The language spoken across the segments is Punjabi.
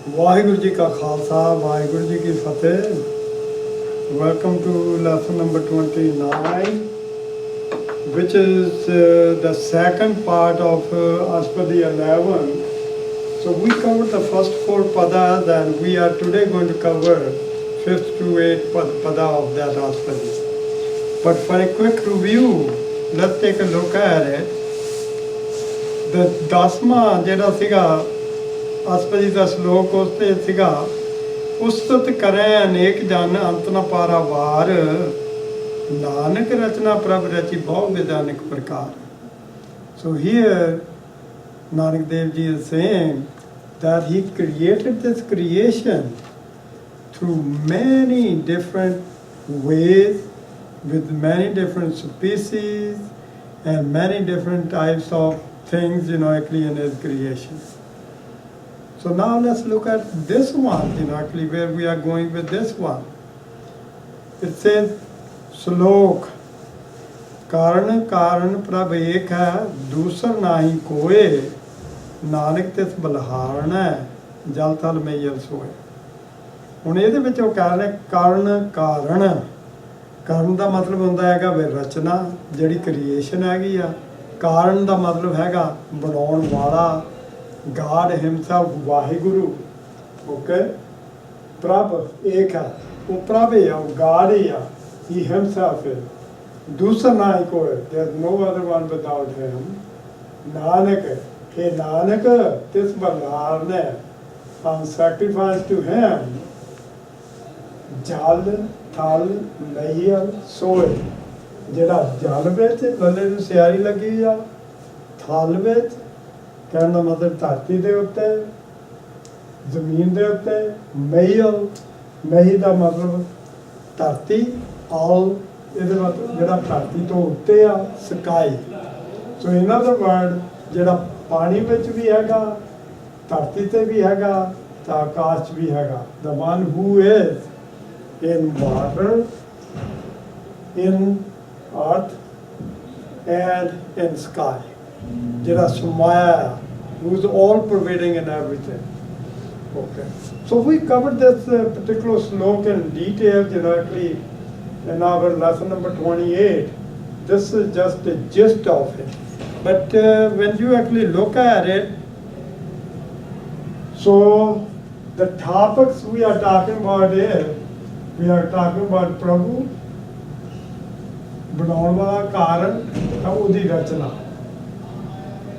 ਵਾਹਿਗੁਰੂ ਜੀ ਕਾ ਖਾਲਸਾ ਵਾਹਿਗੁਰੂ ਜੀ ਕੀ ਫਤਿਹ। Welcome to lesson number 29, which is the second part of Aspadi 11. So we covered the first 4 padas and we are today going to cover 5th to 8th pada of that Aspadi. But for a quick review, let's take a look at it. The Dasma ਜਿਹੜਾ ਸੀਗਾ ਅਸਪਦੀ ਦਾ ਸ਼ਲੋਕ ਉਸ ਤੇ ਸੀਗਾ ਉਸਤਤ ਕਰੈ ਅਨੇਕ ਜਨ ਅੰਤ ਨ ਪਾਰਾਵਾਰ ਨਾਨਕ ਰਚਨਾ ਪ੍ਰਭ ਰਚੀ ਬਹੁ ਵਿਧਾਨਿਕ ਪ੍ਰਕਾਰ. So here Nanak Dev Ji is saying that he created this creation through many different ways with many different species and many different types of things actually in his creation. So now let's look at this one, actually where we are going with this one. It says, Slok, Karan Karan Prabh ek hai, dusar nahi koe, Nanak tis balharna jal thal mein yal soe. ਹੁਣ ਇਹਦੇ ਵਿੱਚ ਉਹ ਕਹਿ ਰਹੇ ਕਾਰਨ ਕਾਰਨ ਦਾ ਮਤਲਬ ਹੁੰਦਾ ਹੈਗਾ ਵੀ ਰਚਨਾ ਜਿਹੜੀ ਕ੍ਰੀਏਸ਼ਨ ਹੈਗੀ ਆ। ਕਾਰਨ ਦਾ ਮਤਲਬ ਹੈਗਾ ਬਣਾਉਣ ਵਾਲਾ, God himself, Vaheguru, okay? Prabh ek hai, wo Prabh hai, wo God hai, he himself is. Dusra nahi koi, there's no other one without him. Nanak, hey Nanak, tis balharne, on sacrifice to him, jal, thal, naiyal, soe. ਜਿਹੜਾ ਜਲ ਵਿੱਚ ਲੱਲੇ ਨੂੰ ਸਿਆਰੀ ਲੱਗੀ ਆ, ਥਲ ਵਿੱਚ ਕਹਿਣ ਦਾ ਮਤਲਬ ਧਰਤੀ ਦੇ ਉੱਤੇ, ਜ਼ਮੀਨ ਦੇ ਉੱਤੇ, ਮਹੀ ਦਾ ਮਤਲਬ ਧਰਤੀ, ਆਲ ਇਹਦੇ ਮਤਲਬ ਜਿਹੜਾ ਧਰਤੀ ਤੋਂ ਉੱਤੇ ਆ, ਸਕਾਈ। ਸੋ ਇਹਨਾਂ ਦਾ ਵਰਡ ਜਿਹੜਾ ਪਾਣੀ ਵਿੱਚ ਵੀ ਹੈਗਾ, ਧਰਤੀ ਤੇ ਵੀ ਹੈਗਾ, ਤਾਂ ਆਕਾਸ਼ 'ਚ ਵੀ ਹੈਗਾ। The one who is in water, in earth and in sky. ਜਿਹੜਾ ਸਮਾਇਆ, who is all pervading in everything. Okay. So we covered this particular slok in detail actually in our lesson number 28. This is just the gist of it. But when you actually look at it, so the topics we are talking about is, we are talking about Prabhu, ਬਣਾਉਣ ਵਾਲਾ ਕਾਰਨ ਤਾਂ ਉਹਦੀ ਰਚਨਾ।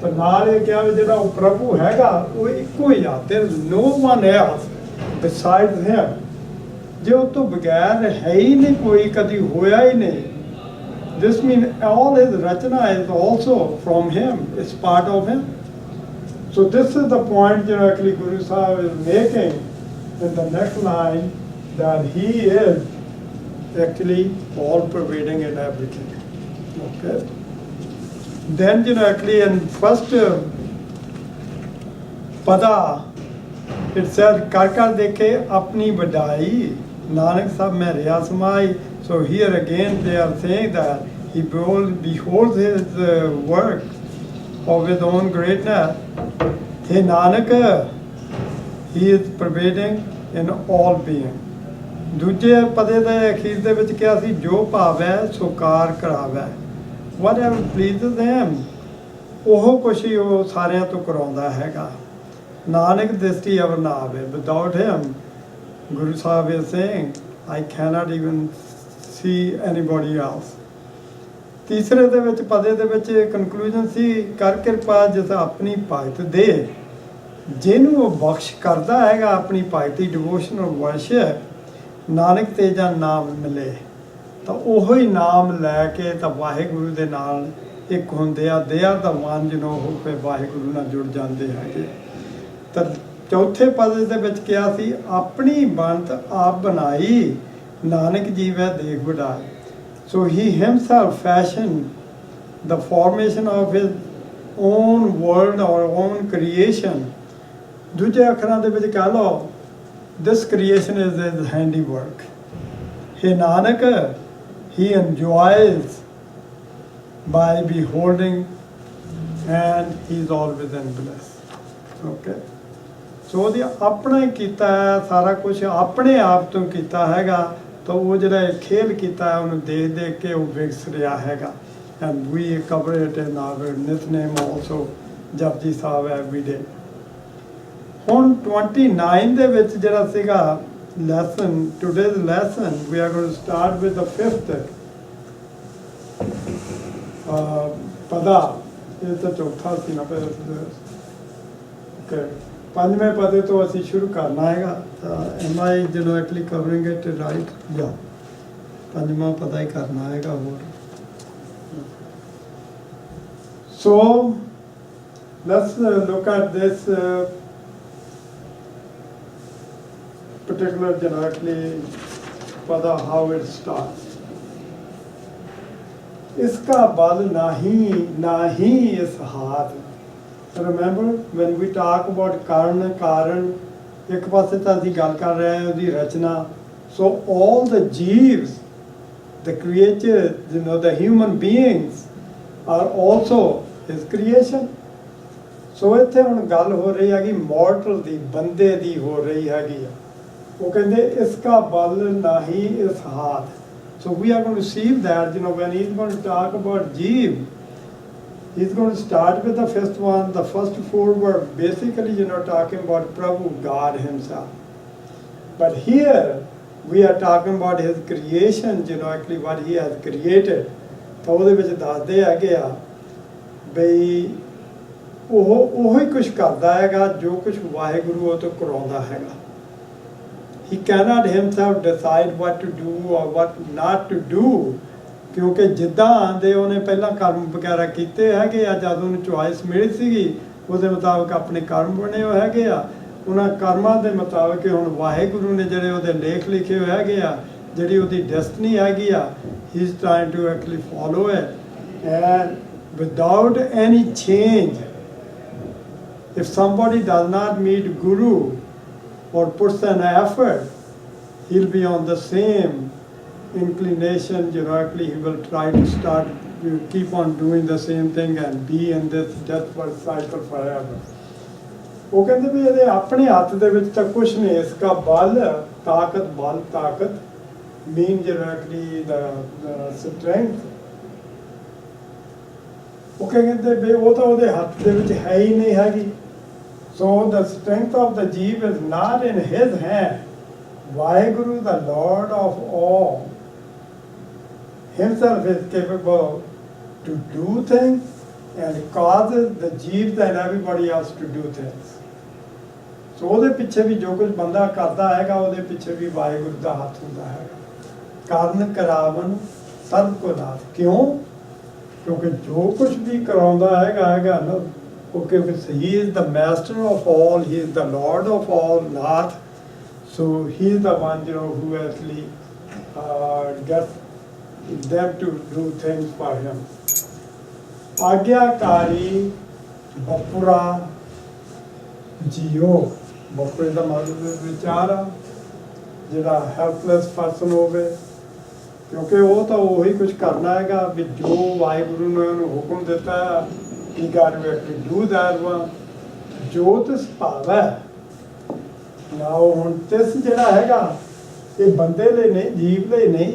ਤਾਂ ਨਾਲ ਇਹ ਕਿਹਾ ਵੀ ਜਿਹੜਾ ਉਹ ਪ੍ਰਭੂ ਹੈਗਾ ਉਹ ਇੱਕੋ ਹੀ ਆ, there is no one else besides him. ਜੇ ਉਹ ਤੋਂ ਬਗੈਰ ਹੈ ਹੀ ਨਹੀਂ ਕੋਈ, ਕਦੀ ਹੋਇਆ ਹੀ ਨਹੀਂ। This means all his rachana is also from him, it's part of him. So this is the point actually Guru Sahib is making in the next line, that he is actually all pervading in everything. Okay. Then actually in first pada it says kar dekhe apni badai Nanak sab mein riya samai. So here again they are saying that he beholds his work of his own greatness. Hey Nanak, he is pervading in all being. ਦੂਜੇ ਪਦੇ ਦੇ ਅਖੀਰ ਦੇ ਵਿੱਚ ਕਿਹਾ ਸੀ ਜੋ ਭਾਵੈ ਸੋ ਕਾਰ ਕਰਾਵੈ, whatever pleases him, ਉਹ ਕੁਛ ਹੀ ਉਹ ਸਾਰਿਆਂ ਤੋਂ ਕਰਾਉਂਦਾ ਹੈਗਾ। ਨਾਨਕ ਦ੍ਰਿਸ਼ਟੀ ਅਵਰ ਨਾ ਆਵੇ, without him, Guru Sahib is saying, I cannot even see anybody else. ਤੀਸਰੇ ਦੇ ਵਿੱਚ ਪਦੇ ਦੇ ਵਿੱਚ ਕਨਕਲੂਜਨ ਸੀ, ਕਰ ਕਿਰਪਾ ਜਿਸ ਆਪਣੀ ਭਗਤ ਦੇ, ਜਿਹਨੂੰ ਉਹ ਬਖਸ਼ ਕਰਦਾ ਹੈਗਾ ਆਪਣੀ ਭਗਤੀ, ਡਿਵੋਸ਼ਨਲ ਵਰਸ਼ਿਪ, ਨਾਨਕ ਤੇ ਜਾਂ ਨਾਮ ਮਿਲੇ, ਤਾਂ ਉਹੋ ਹੀ ਨਾਮ ਲੈ ਕੇ ਤਾਂ ਵਾਹਿਗੁਰੂ ਦੇ ਨਾਲ ਇੱਕ ਹੁੰਦੇ ਆ। ਦੇ ਆਰ ਦਾ ਵਨ ਉਹ ਫਿਰ ਵਾਹਿਗੁਰੂ ਨਾਲ ਜੁੜ ਜਾਂਦੇ ਹੈਗੇ। ਤਾਂ ਚੌਥੇ ਪਦ ਦੇ ਵਿੱਚ ਕਿਹਾ ਸੀ ਆਪਣੀ ਬਣਤ ਆਪ ਬਣਾਈ, ਨਾਨਕ ਜੀਵੈ ਦੇਖ ਵਡਾਈ। So he himself fashion the formation of his own world or own creation. ਦੂਜੇ ਅੱਖਰਾਂ ਦੇ ਵਿੱਚ ਕਹਿ ਲਓ, this creation is his handiwork. Hey Nanak, he enjoys by beholding and he is always in bliss. Okay. ਸੋ ਉਹਦੀ ਆਪਣਾ ਹੀ ਕੀਤਾ ਹੈ, ਸਾਰਾ ਕੁਝ ਆਪਣੇ ਆਪ ਤੋਂ ਕੀਤਾ ਹੈਗਾ। ਤਾਂ ਉਹ ਜਿਹੜਾ ਇਹ ਖੇਲ ਕੀਤਾ ਹੈ ਉਹਨੂੰ ਦੇਖ ਦੇਖ ਕੇ ਉਹ ਵਿਕਸ ਰਿਹਾ ਹੈਗਾ। And we cover it in our Nitnem also, Japji Sahib every day. ਹੁਣ 29 ਦੇ ਵਿੱਚ ਜਿਹੜਾ ਸੀਗਾ lesson, today's lesson, we are going to start with the 5th pada. ਇਹ ਤਾਂ ਚੌਥਾ ਸੀ ਨਾ ਪਹਿਲਾਂ। ਓਕੇ, 5ਵੇਂ ਪਦੇ ਤੋਂ ਅਸੀਂ ਸ਼ੁਰੂ ਕਰਨਾ ਹੈਗਾ। ਤਾਂ M I generally covering it right? ਜਾਂ 5ਵਾਂ ਪਦਾ ਹੀ ਕਰਨਾ ਹੈਗਾ ਹੋਰ। So let's look at this particular generically pada, how it starts. इसका बल नाही इस हाथ। Remember when we talk about ਕਾਰਨ, ਇੱਕ ਪਾਸੇ ਤਾਂ ਅਸੀਂ ਗੱਲ ਕਰ ਰਹੇ ਹਾਂ ਉਹਦੀ ਰਚਨਾ। So all the jeeves, the creatures, you know, the human beings are also his creation. So ਇੱਥੇ ਹੁਣ ਗੱਲ ਹੋ ਰਹੀ ਹੈਗੀ ਮੋਰਟਲ ਦੀ, ਬੰਦੇ ਦੀ ਹੋ ਰਹੀ ਹੈਗੀ ਆ। ਉਹ ਕਹਿੰਦੇ ਇਸਕਾ ਬਲ ਨਹੀਂ ਇਸ ਹਾਥ। So we are going to see that, you know, when he's going to talk about Jeev, he's going to start with the first one. The first 4 were basically, you know, talking about Prabhu, God himself. But here we are talking about his creation, you know, actually what he has created. ਤਾਂ ਉਹਦੇ ਵਿੱਚ ਦੱਸਦੇ ਹੈਗੇ ਆ ਬਈ ਉਹ ਹੀ ਕੁਛ ਕਰਦਾ ਹੈਗਾ ਜੋ ਕੁਛ ਵਾਹਿਗੁਰੂ ਉਹ ਤੋਂ ਕਰਾਉਂਦਾ ਹੈਗਾ। He cannot himself decide what to do or what not to do, ਕਿਉਂਕਿ ਜਿੱਦਾਂ ਆਂਦੇ ਉਹਨੇ ਪਹਿਲਾਂ ਕਰਮ ਵਗੈਰਾ ਕੀਤੇ ਹੈਗੇ ਆ, ਜਦ ਉਹਨੂੰ ਚੁਆਇਸ ਮਿਲੀ ਸੀਗੀ ਉਹਦੇ ਮੁਤਾਬਕ ਆਪਣੇ ਕਰਮ ਬਣੇ ਹੋਏ ਹੈਗੇ ਆ। ਉਹਨਾਂ ਕਰਮਾਂ ਦੇ ਮੁਤਾਬਕ ਹੁਣ ਵਾਹਿਗੁਰੂ ਨੇ ਜਿਹੜੇ ਉਹਦੇ ਲੇਖ ਲਿਖੇ ਹੋਏ ਹੈਗੇ ਆ, ਜਿਹੜੀ ਉਹਦੀ ਡੈਸਟਨੀ ਹੈਗੀ ਆ, he is trying to actually follow it and without any change. If somebody does not meet Guru or puts an effort, he'll be on the same inclination, you know, actually he will try to start, you keep on doing the same thing and be in this deathward cycle forever. ਉਹ ਕਹਿੰਦੇ ਵੀ ਇਹਦੇ ਆਪਣੇ ਹੱਥ ਦੇ ਵਿੱਚ ਤਾਂ ਕੁਛ ਨਹੀਂ। ਇਸਕਾ ਬਲ ਤਾਕਤ mean directly the strength. ਉਹ ਕਹਿੰਦੇ ਵੀ ਉਹ ਤਾਂ ਉਹਦੇ ਹੱਥ ਦੇ ਵਿੱਚ ਹੈ ਹੀ ਨਹੀਂ ਹੈਗੀ। So the strength of the jeev is not in his hand. Vaheguru, the Lord of all, himself is capable to do things and causes the jeeves and everybody else to do things. So ਉਹਦੇ ਪਿੱਛੇ ਵੀ ਜੋ ਕੁਝ ਬੰਦਾ ਕਰਦਾ ਹੈਗਾ ਉਹਦੇ ਪਿੱਛੇ ਵੀ ਵਾਹਿਗੁਰੂ ਦਾ ਹੱਥ ਹੁੰਦਾ ਹੈਗਾ। ਕਾਰਨ ਕਰਾਵਨ ਸਭ ਕੋ ਨਾਥ। ਕਿਉਂ? ਕਿਉਂਕਿ ਜੋ ਕੁਝ ਵੀ ਕਰਾਉਂਦਾ ਹੈਗਾ ਨਾ, okay, he is the master of all, he is the Lord of all, Nath. So he is the one, you know, who actually gets them to do things for him. Agyakari Bapura Jiyo. Bapura ਦਾ ਮਤਲਬ ਵਿਚਾਰ ਆ ਜਿਹੜਾ ਹੈਲਪਲੈਸ ਪਰਸਨ ਹੋਵੇ, ਕਿਉਂਕਿ ਉਹ ਤਾਂ ਉਹੀ ਕੁਝ ਕਰਨਾ ਹੈਗਾ ਵੀ ਜੋ ਵਾਹਿਗੁਰੂ ਨੇ ਉਹਨੂੰ ਹੁਕਮ ਦਿੱਤਾ। He got to actually do that one. ਜੋਤਿਸ ਭਾਵੈ। Now ਹੁਣ ਤਿਸ ਜਿਹੜਾ ਹੈਗਾ ਇਹ ਬੰਦੇ ਲਈ ਨਹੀਂ, ਜੀਵ ਲਈ ਨਹੀਂ।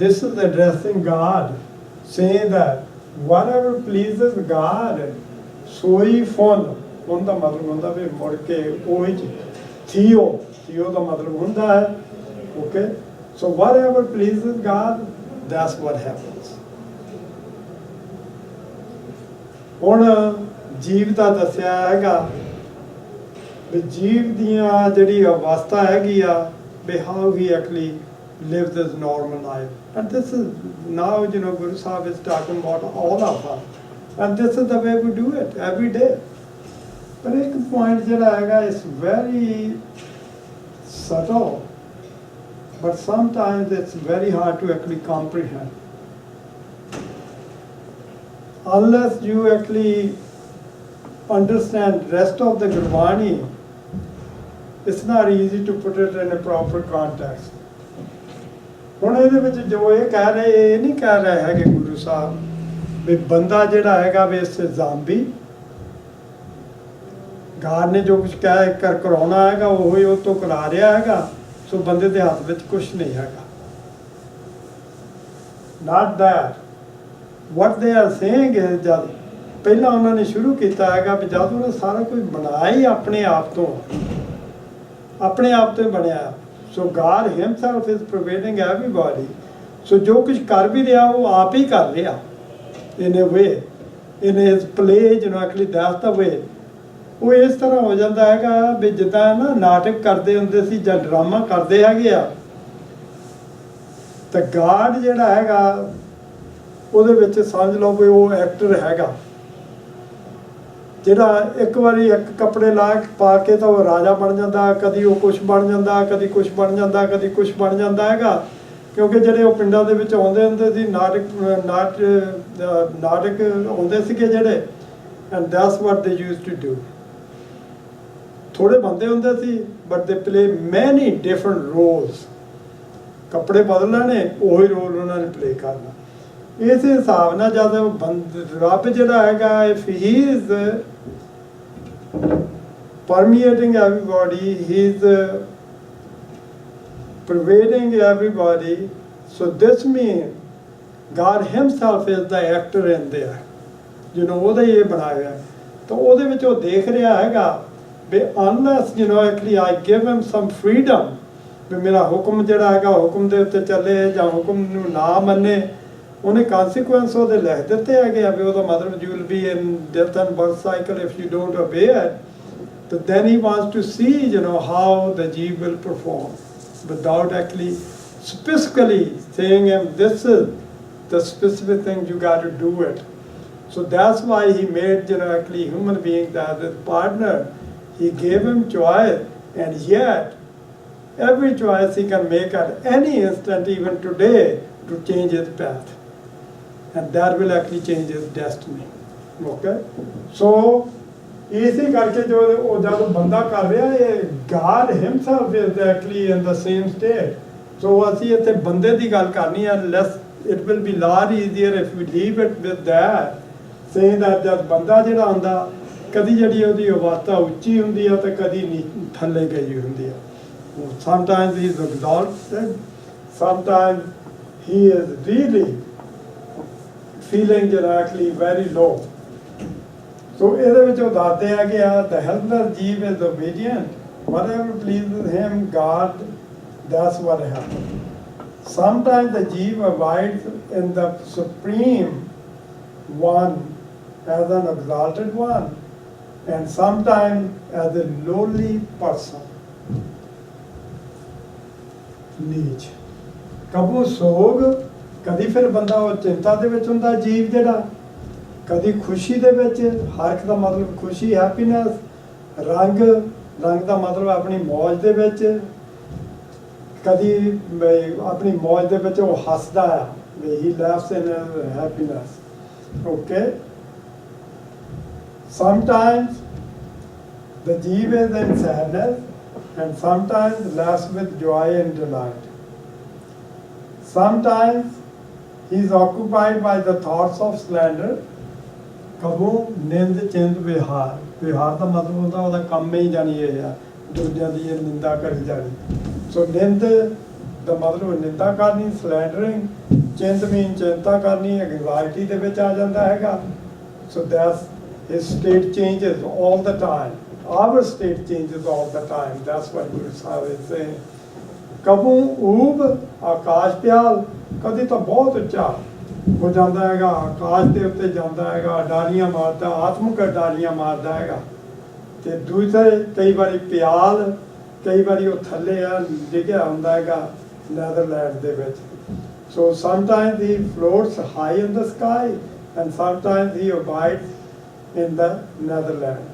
This is addressing God, saying that whatever pleases God, ਸੋਈ ਫੁੱਲ। ਫੁੱਲ ਦਾ ਮਤਲਬ ਹੁੰਦਾ ਵੀ ਮੁੜ ਕੇ ਉਹੀ ਥੀਓ ਦਾ ਮਤਲਬ ਹੁੰਦਾ ਹੈ। Okay, so whatever pleases God, that's what happens. ਹੁਣ ਜੀਵ ਦਾ ਦੱਸਿਆ ਹੈਗਾ ਵੀ ਜੀਵ ਦੀਆਂ ਜਿਹੜੀ ਅਵਸਥਾ ਹੈਗੀ ਆ ਵੀ how he actually lives his normal life. And this is now, you know, Guru Sahib is talking about all of us. And this is the way we do it every day. ਪਰ ਇੱਕ ਪੁਆਇੰਟ ਜਿਹੜਾ ਹੈਗਾ is very subtle, but sometimes it's very hard to actually comprehend. Unless you actually understand rest of the Gurbani, it's not easy to put it in a proper context. ਹੁਣ ਇਹਦੇ ਵਿੱਚ ਜੋ ਇਹ ਕਹਿ ਰਹੇ, ਇਹ ਨਹੀਂ ਕਹਿ ਰਹੇ ਹੈਗੇ ਗੁਰੂ ਸਾਹਿਬ ਵੀ ਬੰਦਾ ਜਿਹੜਾ ਹੈਗਾ ਵੀ ਇਸ ਜ਼ਾਂਬੀ ਗਾਡ ਨੇ ਜੋ ਕੁਝ ਕਰਾਉਣਾ ਹੈਗਾ ਉਹੀ ਉਹ ਤੋਂ ਕਰਾ ਰਿਹਾ ਹੈਗਾ। ਸੋ ਬੰਦੇ ਦੇ ਹੱਥ ਵਿੱਚ ਕੁਝ ਨਹੀਂ ਹੈਗਾ। ਨਾਟ that what they are saying is ਜਦ ਪਹਿਲਾਂ ਉਹਨਾਂ ਨੇ ਸ਼ੁਰੂ ਕੀਤਾ ਹੈਗਾ ਵੀ ਜਦ ਉਹਨੇ ਸਾਰਾ ਕੁਝ ਬਣਾਇਆ ਹੀ ਆਪਣੇ ਆਪ ਤੋਂ ਹੀ ਬਣਿਆ। ਸੋ God himself is pervading everybody। ਸੋ ਜੋ ਕੁਝ ਕਰ ਵੀ ਰਿਹਾ ਉਹ ਆਪ ਹੀ ਕਰ ਰਿਹਾ in a way, in his play, actually that's the way। ਉਹ ਇਸ ਤਰ੍ਹਾਂ ਹੋ ਜਾਂਦਾ ਹੈਗਾ ਵੀ ਜਿੱਦਾਂ ਨਾ ਨਾਟਕ ਕਰਦੇ ਹੁੰਦੇ ਸੀ ਜਾਂ ਡਰਾਮਾ ਕਰਦੇ ਹੈਗੇ ਆ ਤਾਂ God ਜਿਹੜਾ ਹੈਗਾ ਉਹਦੇ ਵਿੱਚ ਸਮਝ ਲਓ ਵੀ ਉਹ ਐਕਟਰ ਹੈਗਾ ਜਿਹੜਾ ਇੱਕ ਵਾਰੀ ਇੱਕ ਕੱਪੜੇ ਪਾ ਕੇ ਤਾਂ ਉਹ ਰਾਜਾ ਬਣ ਜਾਂਦਾ, ਕਦੀ ਉਹ ਕੁਛ ਬਣ ਜਾਂਦਾ, ਕਦੀ ਕੁਛ ਬਣ ਜਾਂਦਾ, ਕਦੀ ਕੁਛ ਬਣ ਜਾਂਦਾ ਹੈਗਾ। ਕਿਉਂਕਿ ਜਿਹੜੇ ਉਹ ਪਿੰਡਾਂ ਦੇ ਵਿੱਚ ਆਉਂਦੇ ਹੁੰਦੇ ਸੀ ਨਾਟਕ ਆਉਂਦੇ ਸੀਗੇ ਜਿਹੜੇ, ਐਂਡ ਦੈਟਸ ਵਾਟ ਦੇ ਯੂਜ਼ਡ ਟੂ ਡੂ। ਥੋੜੇ ਬੰਦੇ ਹੁੰਦੇ ਸੀ ਬਟ ਦੇ ਪਲੇ ਮੈਨੀ ਡਿਫਰੈਂਟ ਰੋਲਸ। ਕੱਪੜੇ ਬਦਲ ਲੈਣੇ, ਉਹੀ ਰੋਲ ਉਹਨਾਂ ਨੇ ਪਲੇ ਕਰਨਾ। ਇਸ ਹਿਸਾਬ ਨਾਲ ਜਦ ਰੱਬ ਜਿਹੜਾ ਹੈਗਾ if he is permeating everybody, he is pervading everybody, so this means God himself is the actor in there। ਉਹਦਾ ਹੀ ਇਹ ਬਣਾਇਆ ਤਾਂ ਉਹਦੇ ਵਿੱਚ ਉਹ ਦੇਖ ਰਿਹਾ ਹੈਗਾ ਵੀ unless actually I give him some freedom, ਵੀ ਮੇਰਾ ਹੁਕਮ ਜਿਹੜਾ ਹੈਗਾ ਹੁਕਮ ਦੇ ਉੱਤੇ ਚੱਲੇ ਜਾਂ ਹੁਕਮ ਨੂੰ ਨਾ ਮੰਨੇ, ਉਹਨੇ consequence ਉਹਦੇ ਲਿਖ ਦਿੱਤੇ ਹੈਗੇ ਆ ਵੀ ਉਹਦਾ ਮਤਲਬ you will be in death and birth cycle if you don't obey it। But then he wants to see how the jeev will perform without actually specifically saying him this is the specific thing you got to do it। So that's why he made actually human beings as his partner। He gave him choice, and yet every choice he can make at any instant, even today, to change his path, and that will actually change his destiny। Okay, so ਇਸੇ ਕਰਕੇ ਜੋ ਉਹ ਜਦ ਬੰਦਾ ਕਰ ਰਿਹਾ ਇਹ God himself is actually in the same state। so ਅਸੀਂ ਇੱਥੇ ਬੰਦੇ ਦੀ ਗੱਲ ਕਰਨੀ ਹੈ। less it will be lot easier if we leave it with that, saying that ਜਦ ਬੰਦਾ ਜਿਹੜਾ ਹੁੰਦਾ ਕਦੀ ਜਿਹੜੀ ਉਹਦੀ ਅਵਸਥਾ ਉੱਚੀ ਹੁੰਦੀ ਆ ਤੇ ਕਦੀ ਥੱਲੇ ਗਈ ਹੁੰਦੀ ਆ। sometimes he is exalted, sometimes he is really feeling actually very low। ਸੋ ਇਹਦੇ ਵਿੱਚ ਉਹ ਦੱਸਦੇ ਆ ਕਿ the helpless jeev is obedient, whatever pleases him God, that's what happens। Sometimes the jeev abides in the supreme one as an exalted one, and sometimes as a lowly person। ਨੀਚ ਕਬੂ ਸੋਗ, ਕਦੀ ਫਿਰ ਬੰਦਾ ਉਹ ਚਿੰਤਾ ਦੇ ਵਿੱਚ ਹੁੰਦਾ ਜੀਵ ਜਿਹੜਾ, ਕਦੀ ਖੁਸ਼ੀ ਦੇ ਵਿੱਚ। ਹਰਖ ਦਾ ਮਤਲਬ ਖੁਸ਼ੀ, ਹੈਪੀਨੈਸ। ਰੰਗ ਦਾ ਮਤਲਬ ਆਪਣੀ ਮੌਜ ਦੇ ਵਿੱਚ। ਕਦੀ ਆਪਣੀ ਮੌਜ ਦੇ ਵਿੱਚ ਉਹ ਹੱਸਦਾ ਆ, he laughs in happiness. Okay, sometimes the jeev is in sadness and sometimes laughs with joy and delight। Sometimes he is occupied by the thoughts of slander। ਕਬੂ ਨਿੰਦ ਚਿੰਦ ਵਿਹਾਰ। ਵਿਹਾਰ ਦਾ ਮਤਲਬ ਹੁੰਦਾ ਉਹਦਾ ਕੰਮ ਹੀ ਜਾਣੀ ਇਹ ਆ ਦੂਜਿਆਂ ਦੀ ਇਹ ਨਿੰਦਾ ਕਰੀ ਜਾਣੀ। ਸੋ ਨਿੰਦ ਦਾ ਮਤਲਬ ਨਿੰਦਾ ਕਰਨੀ, ਸਲੈਂਡਰਿੰਗ। ਚਿੰਤ ਮੀਨ ਚਿੰਤਾ ਕਰਨੀ, ਐਂਗਜ਼ਾਇਟੀ ਦੇ ਵਿੱਚ ਆ ਜਾਂਦਾ ਹੈਗਾ। So that's his state changes all the time. Our state changes all the time। That's what Guru Sahib is saying। ਕਬੂ ਊਬ ਆਕਾਸ਼ ਪਿਆਲ, ਕਦੀ ਤਾਂ ਬਹੁਤ ਉੱਚਾ ਹੋ ਜਾਂਦਾ ਹੈਗਾ, ਆਕਾਸ਼ ਦੇ ਉੱਤੇ ਜਾਂਦਾ ਹੈਗਾ, ਡਾਲੀਆਂ ਮਾਰਦਾ, ਆਤਮਕ ਡਾਲੀਆਂ ਮਾਰਦਾ ਹੈਗਾ। ਤੇ ਦੂਸਰੇ ਕਈ ਵਾਰੀ ਪਿਆਲ, ਕਈ ਵਾਰੀ ਉਹ ਥੱਲੇ ਆ ਡਿੱਗਿਆ ਹੁੰਦਾ ਹੈਗਾ ਨੈਦਰਲੈਂਡ ਦੇ ਵਿੱਚ। So sometimes he floats high in the sky and sometimes he abides in the netherland.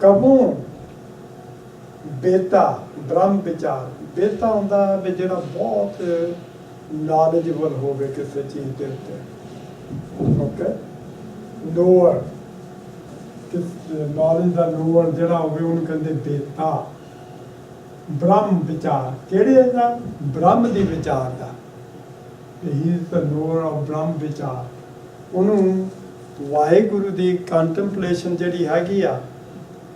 ਕਬੂ ਬੇਤਾ ਬ੍ਰਹਮ ਵਿਚਾਰ। ਬੇਤਾ ਹੁੰਦਾ ਵੀ ਜਿਹੜਾ ਬਹੁਤ ਨੌਲੇਜਬਲ ਹੋਵੇ ਕਿਸੇ ਚੀਜ਼ ਦੇ ਉੱਤੇ। ਓਕੇ, ਨੋਅਰ, ਨੌਲੇਜ ਦਾ ਨੋਅਰ ਜਿਹੜਾ ਹੋਵੇ ਉਹਨੂੰ ਕਹਿੰਦੇ ਬੇਤਾ। ਬ੍ਰਹਮ ਵਿਚਾਰ, ਕਿਹੜੇ ਦਾ? ਬ੍ਰਹਮ ਦੀ ਵਿਚਾਰ ਦਾ। ਹੀ ਇਜ਼ ਦ ਨੋਅਰ ਆਫ ਬ੍ਰਹਮ ਵਿਚਾਰ। ਉਹਨੂੰ ਵਾਹਿਗੁਰੂ ਦੀ ਕੰਟੈਂਪਲੇਸ਼ਨ ਜਿਹੜੀ ਹੈਗੀ ਆ,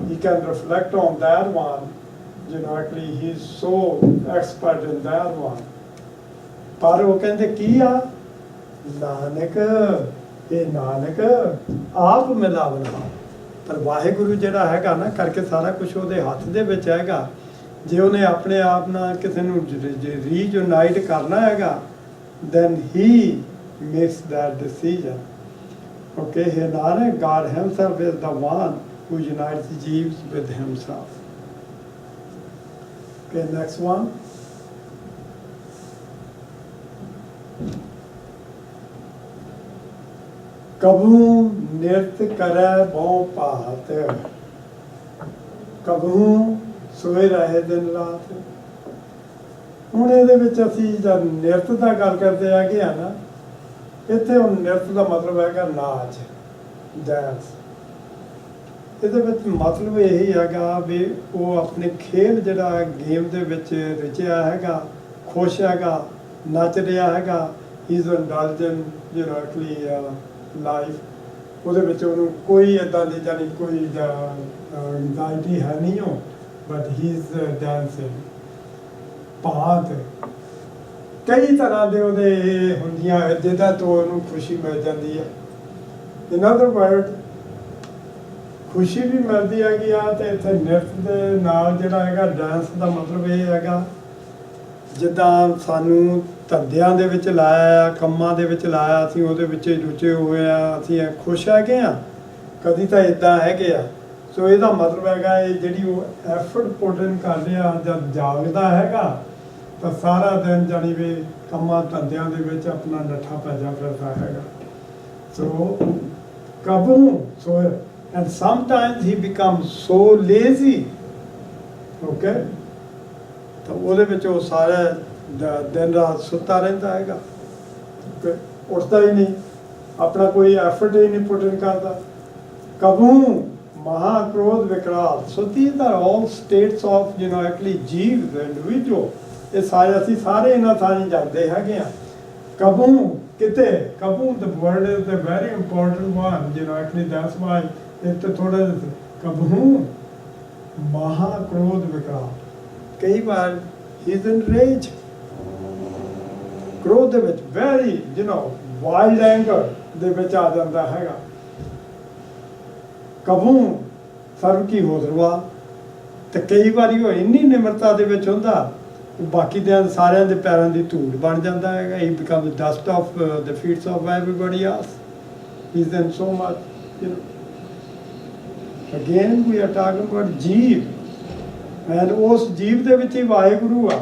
he can reflect on that one, actually he is so expert in that one. ਪਰ ਉਹ ਕਹਿੰਦੇ ਕੀ ਆ, ਨਾਨਕ ਇਹ ਨਾਨਕ ਆਪ ਮਿਲਾਵਣਾ। ਪਰ ਵਾਹਿਗੁਰੂ ਜਿਹੜਾ ਹੈਗਾ ਨਾ ਕਰਕੇ ਸਾਰਾ ਕੁਝ ਉਹਦੇ ਹੱਥ ਦੇ ਵਿੱਚ ਹੈਗਾ। ਜੇ ਉਹਨੇ ਆਪਣੇ ਆਪ ਨਾਲ ਕਿਸੇ ਨੂੰ ਰੀਯੂਨਾਈਟ ਕਰਨਾ ਹੈਗਾ, then he makes that decision. Okay, he Nanak, God himself is the one who unites jeeves with himself. Okay, next one. कबू नृत्य करे बहु भात, कबू सोए रहे दिन रात। ਹੁਣ ਇਹਦੇ ਵਿੱਚ ਅਸੀਂ ਜਦ ਨਿਰਤ ਦਾ ਗੱਲ ਕਰਦੇ ਹੈਗੇ ਆ ਨਾ, ਇੱਥੇ ਹੁਣ ਨਿਰਤ ਦਾ ਮਤਲਬ ਹੈਗਾ ਨਾਚ, ਡਾਂਸ। ਇਹਦੇ ਵਿੱਚ ਮਤਲਬ ਇਹੀ ਹੈਗਾ ਵੀ ਉਹ ਆਪਣੇ ਖੇਡ ਜਿਹੜਾ ਗੇਮ ਦੇ ਵਿੱਚ ਰਚਿਆ ਹੈਗਾ, ਖੁਸ਼ ਹੈਗਾ, ਨੱਚ ਰਿਹਾ ਹੈਗਾ, ਇਜ਼ ਇੰਡਲਜਨ actually ਲਾਈਫ। ਉਹਦੇ ਵਿੱਚ ਉਹਨੂੰ ਕੋਈ ਇੱਦਾਂ ਦੀ ਜਾਨੀ ਕੋਈ ਐਂਜ਼ਾਈਟੀ ਹੈ ਨਹੀਂ ਹੋ, ਬਟ ਹੀ ਇਜ਼ ਡਾਂਸਿੰਗ। ਭਾਤ ਕਈ ਤਰ੍ਹਾਂ ਦੇ ਉਹਦੇ ਹੁੰਦੀਆਂ ਜਿਹਦਾ ਤੋਂ ਉਹਨੂੰ ਖੁਸ਼ੀ ਮਿਲ ਜਾਂਦੀ ਹੈ। ਇਨ ਅਦਰ ਵਰਡ ਖੁਸ਼ੀ ਵੀ ਮਿਲਦੀ ਹੈਗੀ ਆ। ਅਤੇ ਇੱਥੇ ਨ੍ਰਿਤ ਦੇ ਨਾਲ ਜਿਹੜਾ ਹੈਗਾ ਡਾਂਸ ਦਾ ਮਤਲਬ ਇਹ ਹੈਗਾ ਜਿੱਦਾਂ ਸਾਨੂੰ ਧੰਦਿਆਂ ਦੇ ਵਿੱਚ ਲਾਇਆ ਆ, ਕੰਮਾਂ ਦੇ ਵਿੱਚ ਲਾਇਆ, ਅਸੀਂ ਉਹਦੇ ਵਿੱਚ ਰੁੱਝੇ ਹੋਏ ਆ, ਅਸੀਂ ਖੁਸ਼ ਹੈਗੇ ਆ, ਕਦੀ ਤਾਂ ਇੱਦਾਂ ਹੈਗੇ ਆ। ਸੋ ਇਹਦਾ ਮਤਲਬ ਹੈਗਾ ਇਹ ਜਿਹੜੀ ਉਹ ਐਫਰਟ ਪੁੱਟ ਇਨ ਕਰ ਰਿਹਾ ਜਦ ਜਾਗਦਾ ਹੈਗਾ ਤਾਂ ਸਾਰਾ ਦਿਨ ਜਾਣੀ ਵੀ ਕੰਮਾਂ ਧੰਦਿਆਂ ਦੇ ਵਿੱਚ ਆਪਣਾ ਨੱਠਾ ਭੱਜਾ ਫਿਰਦਾ ਹੈਗਾ। ਸੋ ਕਬੂ so and sometimes he becomes so lazy. Okay, ਤਾਂ ਉਹਦੇ ਵਿੱਚ ਉਹ ਸਾਰਾ ਦਿਨ ਰਾਤ ਸੁੱਤਾ ਰਹਿੰਦਾ ਹੈਗਾ, ਉੱਠਦਾ ਹੀ ਨਹੀਂ, ਆਪਣਾ ਕੋਈ ਐਫਰਟ ਹੀ ਨਹੀਂ ਪੁੱਟ ਇਨ ਕਰਦਾ। ਕਬੂ ਮਹਾਕ੍ਰੋਧ ਵਿਕਰਾਲ। ਸੋ these are all states of actually ਜੀਵ ਇੰਡੀਵਿਜੂਅਲ। ਇਹ ਸਾਰੇ ਅਸੀਂ ਸਾਰੇ ਇਹਨਾਂ ਥਾਂ ਜਾਂਦੇ ਹੈਗੇ ਆ। ਕਬੂ ਕਿਤੇ, ਕਬੂ the word is the very important one, actually that's why ਇੱਥੇ ਥੋੜਾ ਕਬੂ ਮਹਾਕ੍ਰੋਧ ਵਿਕਰਾਲ। ਕਈ ਵਾਰ he is in rage, ਕ੍ਰੋਧ ਦੇ ਵਿੱਚ ਵੈਰੀ ਵਾਈਲਡ ਐਂਗਰ ਦੇ ਵਿੱਚ ਆ ਜਾਂਦਾ ਹੈਗਾ। ਕਬੂ ਸਰਬ ਕੀ ਹੋਦਰਵਾ। ਤੇ ਕਈ ਵਾਰੀ ਉਹ ਇੰਨੀ ਨਿਮਰਤਾ ਦੇ ਵਿੱਚ ਹੁੰਦਾ ਬਾਕੀ ਦੇ ਸਾਰਿਆਂ ਦੇ ਪੈਰਾਂ ਦੀ ਧੂੜ ਬਣ ਜਾਂਦਾ ਹੈਗਾ। He become the dust of the feets of everybody else. He is in so much again we are talking about ਜੀਵ ਐਂਡ ਉਸ ਜੀਵ ਦੇ ਵਿੱਚ ਹੀ ਵਾਹਿਗੁਰੂ ਆ।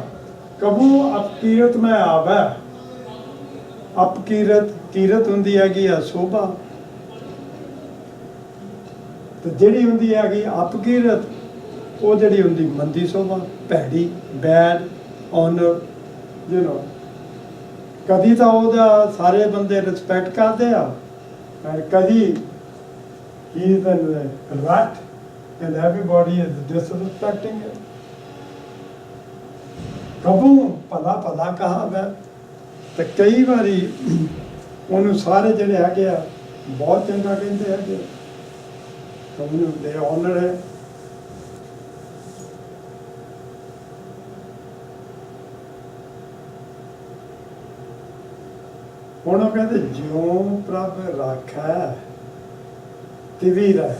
ਕਬੂ ਅਪਕੀਰਤ ਮੈਂ ਆਵੈ। ਅਪਕੀਰਤ ਕੀਰਤ ਹੁੰਦੀ ਹੈਗੀ ਆ ਸੋਭਾ, ਤੇ ਜਿਹੜੀ ਹੁੰਦੀ ਹੈਗੀ ਅਪਕੀਰਤ ਉਹ ਜਿਹੜੀ ਹੁੰਦੀ ਮੰਦੀ ਸੋਭਾ, ਭੈੜੀ, ਬੈਡ ਓਨਰ। ਕਦੀ ਤਾਂ ਉਹਦਾ ਸਾਰੇ ਬੰਦੇ ਰਿਸਪੈਕਟ ਕਰਦੇ ਆ, ਕਦੀ he is a rat and everybody is disrespecting him. ਕਬੂ ਭਲਾ ਭਲਾ ਕਹਾ ਵੈ। ਤੇ ਕਈ ਵਾਰੀ ਉਹਨੂੰ ਸਾਰੇ ਜਿਹੜੇ ਹੈਗੇ ਆ ਬਹੁਤ ਚੰਗਾ ਕਹਿੰਦੇ ਹੈਗੇ, ਕਬੂ ਦੇ ਓਨਰ ਹੈ। ਹੁਣ ਉਹ ਕਹਿੰਦੇ ਜਿਉਂ ਪ੍ਰਭ ਰਾਖੈ ਤਿਵੀ ਰਹਿ।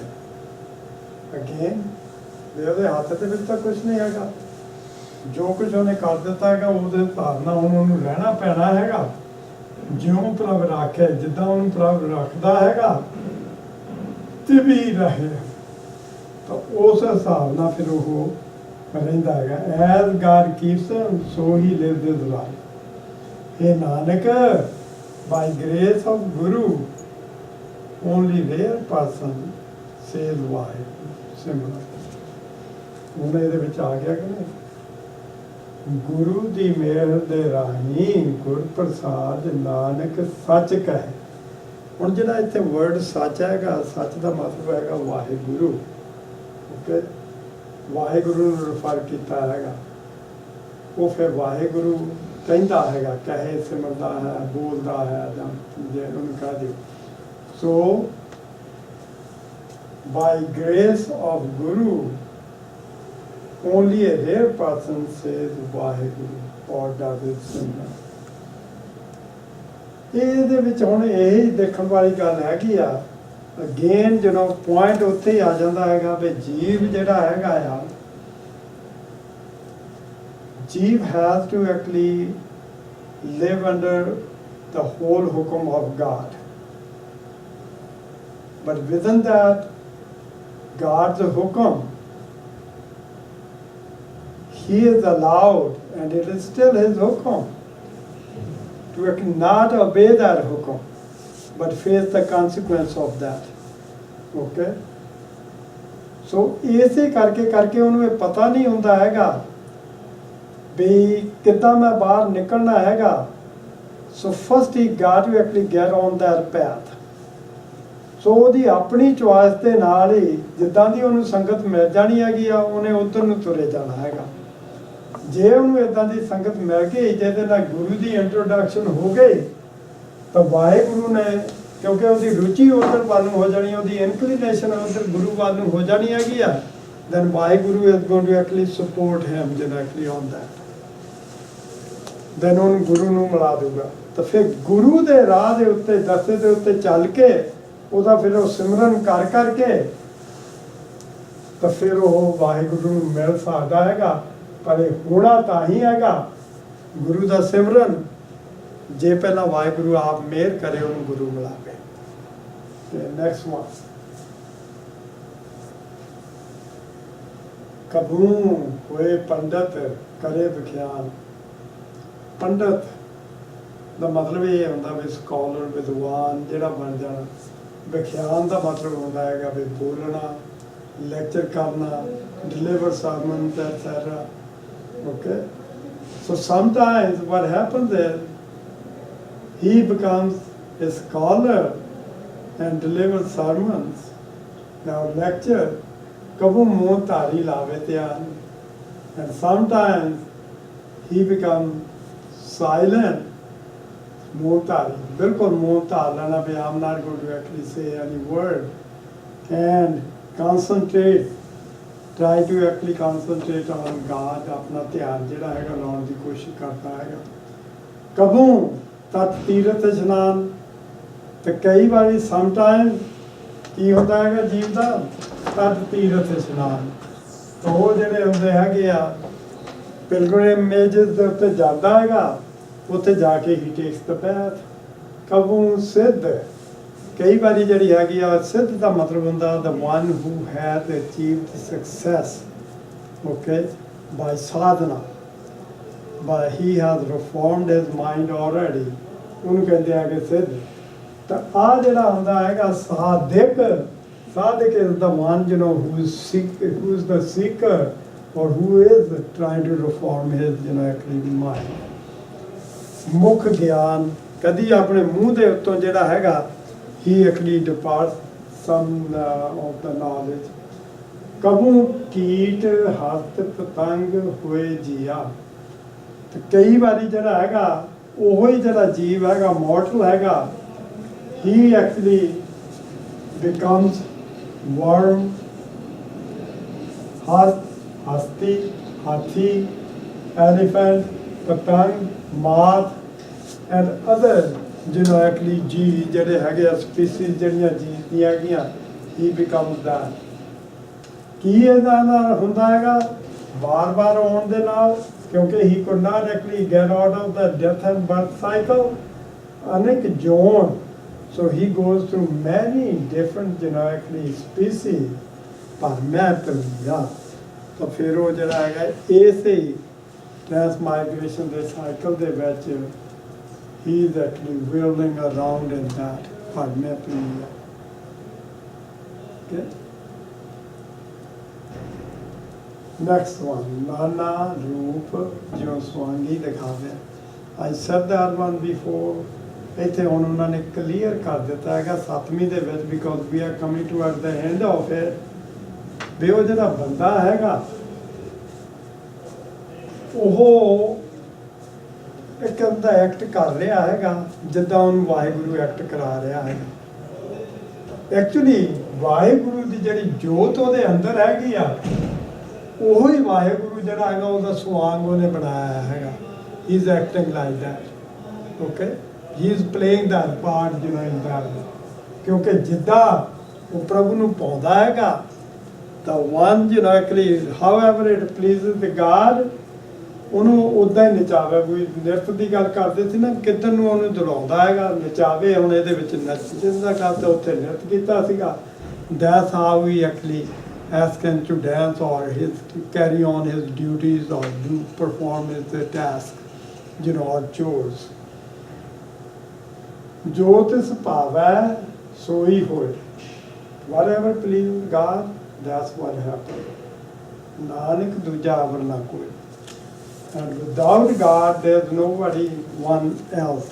ਅਗੇਨ ਉਹਦੇ ਹੱਥ ਦੇ ਵਿੱਚ ਤਾਂ ਕੁਛ ਨਹੀਂ ਹੈਗਾ, ਜੋ ਕੁਝ ਉਹਨੇ ਕਰ ਦਿੱਤਾ ਹੈਗਾ ਉਹਦੇ ਧਾਰਨਾ ਹੁਣ ਉਹਨੂੰ ਰਹਿਣਾ ਪੈਣਾ ਹੈਗਾ। ਜਿਉਂ ਪ੍ਰਭ ਰਾਖੈ, ਜਿੱਦਾਂ ਉਹਨੂੰ ਪ੍ਰਭ ਰੱਖਦਾ ਹੈਗਾ, ਤਿਵੀ ਰਹੇ, ਤਾਂ ਉਸ ਹਿਸਾਬ ਨਾਲ ਫਿਰ ਉਹ ਰਹਿੰਦਾ ਹੈਗਾ। ਐਜ਼ ਗਾਡ ਕੀਪਸ ਸੋ ਹੀ ਲਿਵਸ ਹਿਜ਼ ਲਾਈਫ। ਇਹ Nanak by grace of Guru, only rare person says why. Similar. ਹੁਣ ਇਹਦੇ ਵਿੱਚ ਆ ਗਿਆ ਕਿ ਨਹੀਂ, ਗੁਰੂ ਦੀ ਮਿਹਰ ਦੇ ਰਾਹੀਂ ਗੁਰ ਪ੍ਰਸਾਦ ਨਾਨਕ ਸੱਚ ਕਹੇ। ਹੁਣ ਜਿਹੜਾ ਇੱਥੇ ਵਰਡ ਸੱਚ ਹੈਗਾ, ਸੱਚ ਦਾ ਮਤਲਬ ਹੈਗਾ ਵਾਹਿਗੁਰੂ। ਓਕੇ, ਵਾਹਿਗੁਰੂ ਨੂੰ ਰੈਫਰ ਕੀਤਾ ਹੈਗਾ। ਉਹ ਫਿਰ ਵਾਹਿਗੁਰੂ ਕਹਿੰਦਾ ਹੈਗਾ, ਕਹੇ ਸਿਮਰਦਾ ਹੈ, ਬੋਲਦਾ ਹੈ, ਜਾਂ ਜੇ ਉਹਨੂੰ ਕਹਿ ਦਿਓ। ਸੋ by grace of Guru, only a rare person says Vaheguru or does it simran. ਇਹਦੇ ਵਿੱਚ ਹੁਣ ਇਹ ਦੇਖਣ ਵਾਲੀ ਗੱਲ ਹੈਗੀ ਆ, ਅਗੇਨ ਜਦੋਂ ਪੁਆਇੰਟ ਉੱਥੇ ਹੀ ਆ ਜਾਂਦਾ ਹੈਗਾ ਵੀ ਜੀਵ ਜਿਹੜਾ ਹੈਗਾ ਆ, jeev has to actually live under the whole hukum of God. But within that, God's hukum, He is allowed, and it is still His hukum, to not obey that hukum, but face the consequence of that. Okay? So, ਇਸੇ ਕਰਕੇ ਉਹਨੂੰ ਇਹ ਪਤਾ ਨਹੀਂ ਹੁੰਦਾ ਹੈਗਾ ਵੀ ਕਿੱਦਾਂ ਮੈਂ ਬਾਹਰ ਨਿਕਲਣਾ ਹੈਗਾ. So first he got to actually get on that path. So ਉਹਦੀ ਆਪਣੀ ਚੁਆਇਸ ਦੇ ਨਾਲ ਹੀ ਜਿੱਦਾਂ ਦੀ ਉਹਨੂੰ ਸੰਗਤ ਮਿਲ ਜਾਣੀ ਹੈਗੀ ਆ, ਉਹਨੇ ਉੱਧਰ ਨੂੰ ਤੁਰੇ ਜਾਣਾ ਹੈਗਾ. ਜੇ ਉਹਨੂੰ ਇੱਦਾਂ ਦੀ ਸੰਗਤ ਮਿਲ ਗਈ ਜਿਹਦੇ ਨਾਲ ਗੁਰੂ ਦੀ ਇੰਟਰੋਡਕਸ਼ਨ ਹੋ ਗਈ, ਤਾਂ ਵਾਹਿਗੁਰੂ ਨੇ, ਕਿਉਂਕਿ ਉਹਦੀ ਰੁਚੀ ਉੱਧਰ ਵੱਲ ਨੂੰ ਹੋ ਜਾਣੀ, ਉਹਦੀ ਇਨਕਲੀਨੇਸ਼ਨ ਉੱਧਰ ਗੁਰੂ ਵੱਲ ਨੂੰ ਹੋ ਜਾਣੀ ਹੈਗੀ ਆ, then Vaheguru is going to actually support him directly on that. then ਉਹਨੂੰ ਗੁਰੂ ਨੂੰ ਮਿਲਾ ਦੂਗਾ. ਤਾਂ ਫਿਰ ਗੁਰੂ ਦੇ ਰਾਹ ਦੇ ਉੱਤੇ, ਦਸਤੇ ਦੇ ਉੱਤੇ ਚੱਲ ਕੇ ਉਹਦਾ ਫਿਰ ਉਹ ਸਿਮਰਨ ਕਰ ਕਰਕੇ ਤਾਂ ਫਿਰ ਉਹ ਵਾਹਿਗੁਰੂ ਨੂੰ ਮਿਲ ਸਕਦਾ ਹੈਗਾ. ਪਰ ਇਹ ਹੋਣਾ ਤਾਂ ਹੀ ਹੈਗਾ ਗੁਰੂ ਦਾ ਸਿਮਰਨ ਜੇ ਪਹਿਲਾਂ ਵਾਹਿਗੁਰੂ ਆਪ ਮਿਹਰ ਕਰੇ ਉਹਨੂੰ ਗੁਰੂ ਮਿਲਾਵੇ. ਤੇ ਨੈਕਸਟ ਵਨ, ਕਬੂ ਹੋਏ ਪੰਡਤ ਕਰੇ ਵਿਖਿਆਨ. ਪੰਡਤ ਦਾ ਮਤਲਬ ਇਹ ਹੁੰਦਾ ਵੀ ਸਕਾਲਰ, ਵਿਦਵਾਨ ਜਿਹੜਾ ਬਣ ਜਾਣਾ. ਵਿਖਿਆਨ ਦਾ ਮਤਲਬ ਹੁੰਦਾ ਹੈਗਾ ਵੀ ਬੋਲਣਾ, ਲੈਕਚਰ ਕਰਨਾ, deliver sermons, etc. Okay? So sometimes what happens is he becomes a scholar and delivers sermons. Now lecture, ਕਬੂ ਮੂੰਹ ਧਾਰੀ ਲਾਵੇ ਧਿਆਨ. And sometimes he becomes silent, ਮੂੰਹ ਧਾਰੀ, ਬਿਲਕੁਲ ਮੂੰਹ ਧਾਰ ਲੈਣਾ ਵੀ I'm not going to actually say any word, and concentrate, try to actually concentrate on God. ਆਪਣਾ ਧਿਆਨ ਜਿਹੜਾ ਹੈਗਾ ਲਾਉਣ ਦੀ ਕੋਸ਼ਿਸ਼ ਕਰਦਾ ਹੈਗਾ. ਕਬੂ ਤਤ ਤੀਰਥ ਇਸ਼ਨਾਨ. ਤੇ ਕਈ ਵਾਰੀ ਸਮਟਾਈਮ ਕੀ ਹੁੰਦਾ ਹੈਗਾ ਜੀਵ ਦਾ, ਤਤ ਤੀਰਥ ਇਸ਼ਨਾਨ. ਉਹ ਜਿਹੜੇ ਹੁੰਦੇ ਹੈਗੇ ਆ ਪਿਲਗ੍ਰਿਮੇਜਸ ਦੇ ਉੱਤੇ ਜਾਂਦਾ ਹੈਗਾ, ਉੱਥੇ ਜਾ ਕੇ ਹੀ ਟੇਕਸ ਦ ਪੈਥ. ਕਬੂ ਸਿੱਧ. ਕਈ ਵਾਰੀ ਜਿਹੜੀ ਹੈਗੀ ਆ ਸਿੱਧ ਦਾ ਮਤਲਬ ਹੁੰਦਾ the one who has achieved success, okay, by sadhana, but he has reformed his mind already. ਉਹਨੂੰ ਕਹਿੰਦੇ ਆ ਕਿ ਸਿੱਧ. ਤਾਂ ਆ ਜਿਹੜਾ ਹੁੰਦਾ ਹੈਗਾ ਸਾਧਕ. ਸਾਧਕ is the one, you know, who is the seeker or who is trying to reform his, you know, actually mind. ਮੁੱਖ ਗਿਆਨ. ਕਦੀ ਆਪਣੇ ਮੂੰਹ ਦੇ ਉੱਤੋਂ ਜਿਹੜਾ ਹੈਗਾ he actually departs some of the knowledge. ਕਬੂ ਕੀਟ ਹਸਤ ਪਤੰਗ ਹੋਏ ਜੀਆ. ਤੇ ਕਈ ਵਾਰੀ ਜਿਹੜਾ ਹੈਗਾ ਉਹੋ ਹੀ ਜਿਹੜਾ ਜੀਵ ਹੈਗਾ ਮੋਰਟਲ ਹੈਗਾ, he actually becomes worm, ਹਸਤੀ, ਹਾਥੀ, elephant, patang, moth, and other, you know, actually ਜੀ ਜਿਹੜੇ ਹੈਗੇ ਆ ਸਪੀਸੀਜ਼ ਜਿਹੜੀਆਂ ਜੀ ਦੀਆਂ ਹੈਗੀਆਂ, he becomes that. ਕੀ ਇਹਦਾ ਨਾਲ ਹੁੰਦਾ ਹੈਗਾ ਬਾਰ-ਬਾਰ ਆਉਣ ਦੇ ਨਾਲ, ਕਿਉਂਕਿ he could not actually get out of the death and birth cycle, ਅਨੇਕ zone. So he goes through many different, you know, actually species. ਪਰ ਮੈਂ ਪਿਆ ਤਾਂ ਫਿਰ ਉਹ ਜਿਹੜਾ ਹੈਗਾ ਇਸੇ ਟ੍ਰਾਂਸਮਾਈਗ੍ਰੇਸ਼ਨ ਦੇ ਸਾਈਕਲ ਦੇ ਵਿੱਚ he is actually whirling around in that. ਪਰ ਮੈਂ ਪਿਆ. Okay? Next one, Nana Roop ਜਿਉਂ ਸਵਾਂਗੀ ਦਿਖਾਵੇ. I said that one before. ਇੱਥੇ ਹੁਣ ਉਹਨਾਂ ਨੇ ਕਲੀਅਰ ਕਰ ਦਿੱਤਾ ਹੈਗਾ 7ਵੀਂ ਦੇ ਵਿੱਚ, because we are coming toward the end of it, ਵੀ ਉਹ ਜਿਹੜਾ ਬੰਦਾ ਹੈਗਾ ਉਹ ਇੱਕ ਅੰਦਾ ਐਕਟ ਕਰ ਰਿਹਾ ਹੈਗਾ ਜਿੱਦਾਂ ਉਹਨੂੰ ਵਾਹਿਗੁਰੂ ਐਕਟ ਕਰਾ ਰਿਹਾ ਹੈਗਾ. ਐਕਚੁਅਲੀ ਵਾਹਿਗੁਰੂ ਦੀ ਜਿਹੜੀ ਜੋਤ ਉਹਦੇ ਅੰਦਰ ਹੈਗੀ ਆ, ਉਹ ਹੀ ਵਾਹਿਗੁਰੂ ਜਿਹੜਾ ਹੈਗਾ ਉਹਦਾ ਸੁਆਂਗ ਉਹਨੇ ਬਣਾਇਆ ਹੈਗਾ। ਹੀ is acting like that, okay, he is playing that part in that. ਕਿਉਂਕਿ ਜਿੱਦਾਂ ਉਹ ਪ੍ਰਭੂ ਨੂੰ ਪਾਉਂਦਾ ਹੈਗਾ, the one actually however it pleases the God, ਉਹਨੂੰ ਉੱਦਾਂ ਹੀ ਨਚਾਵੇ। ਕੋਈ ਨਿਰਤ ਦੀ ਗੱਲ ਕਰਦੇ ਸੀ ਨਾ, ਕਿੱਧਰ ਨੂੰ ਉਹਨੂੰ ਦੌੜਾਉਂਦਾ ਹੈਗਾ, ਨਚਾਵੇ। ਹੁਣ ਇਹਦੇ ਵਿੱਚ ਨੱਚਣ ਦਾ ਕਰਤਾ, ਉੱਥੇ ਨਿਰਤ ਕੀਤਾ ਸੀਗਾ। That's how we actually ask him to dance or to carry on his duties or perform his task, or chores. ਜੋ ਤਿਸ ਭਾਵੈ ਸੋਈ ਹੋਏ, whatever pleases God, that's what happens. Nanak ਦੂਜਾ ਅਵਰ ਨਾ ਕੋਈ। And without God, there's nobody one else.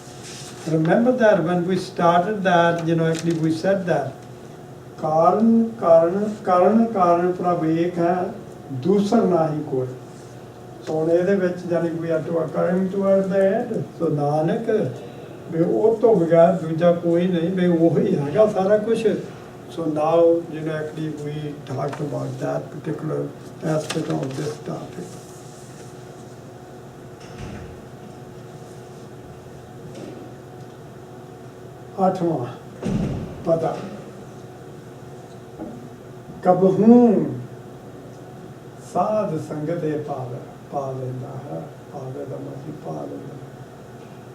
Remember that when we started that, actually we said that ਕਾਰਨ ਕਾਰਨ ਕਾਰਨ ਕਾਰਨ ਪ੍ਰਭ ਏਕ ਹੈ, ਦੂਸਰ ਨਾ ਹੀ ਕੋਈ। ਸੋ ਹੁਣ ਇਹਦੇ ਵਿੱਚ ਜਾਨੀ we are coming toward the end. ਸੋ ਨਾਨਕ ਵੀ ਉਹ ਤੋਂ ਬਗੈਰ ਦੂਜਾ ਕੋਈ ਨਹੀਂ, ਵੀ ਉਹੀ ਹੈਗਾ ਸਾਰਾ ਕੁਛ। So now, actually we talked about that particular aspect of this topic. आठवां पदा, कबहू साध संगत पा लेंदा है, पावे दा मतलब पा लेंदा।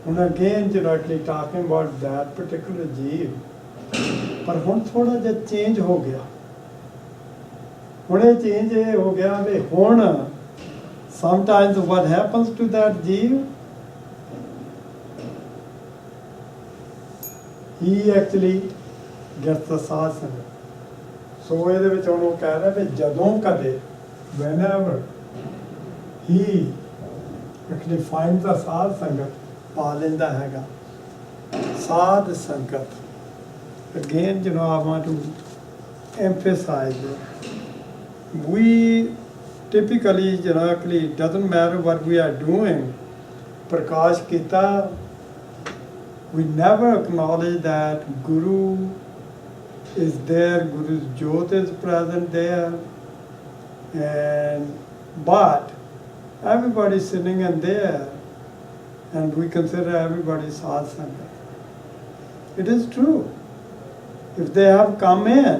And again, actually talking about that particular जीव, पर ਹੁਣ ਥੋੜਾ ਜਿਹਾ ਚੇਂਜ ਹੋ ਗਿਆ। ਹੁਣ ਇਹ ਚੇਂਜ ਇਹ ਹੋ ਗਿਆ ਵੀ ਹੁਣ sometimes what happens to that जीव, he actually gets the ਸਾਧ ਸੰਗਤ। ਸੋ ਇਹਦੇ ਵਿੱਚ ਹੁਣ ਉਹ ਕਹਿ ਰਿਹਾ ਵੀ ਜਦੋਂ ਕਦੇ whenever he actually finds the ਸਾਧ ਸੰਗਤ, ਪਾ ਲੈਂਦਾ ਹੈਗਾ ਸਾਧ ਸੰਗਤ। Again, I want to emphasize it. We typically, actually, it doesn't matter what we are doing. Prakash Kita, we never acknowledge that Guru is there, Guru's Jyot is present there, but everybody is sitting in there, and we consider everybody Sadh Sangat. It is true. If they have come in,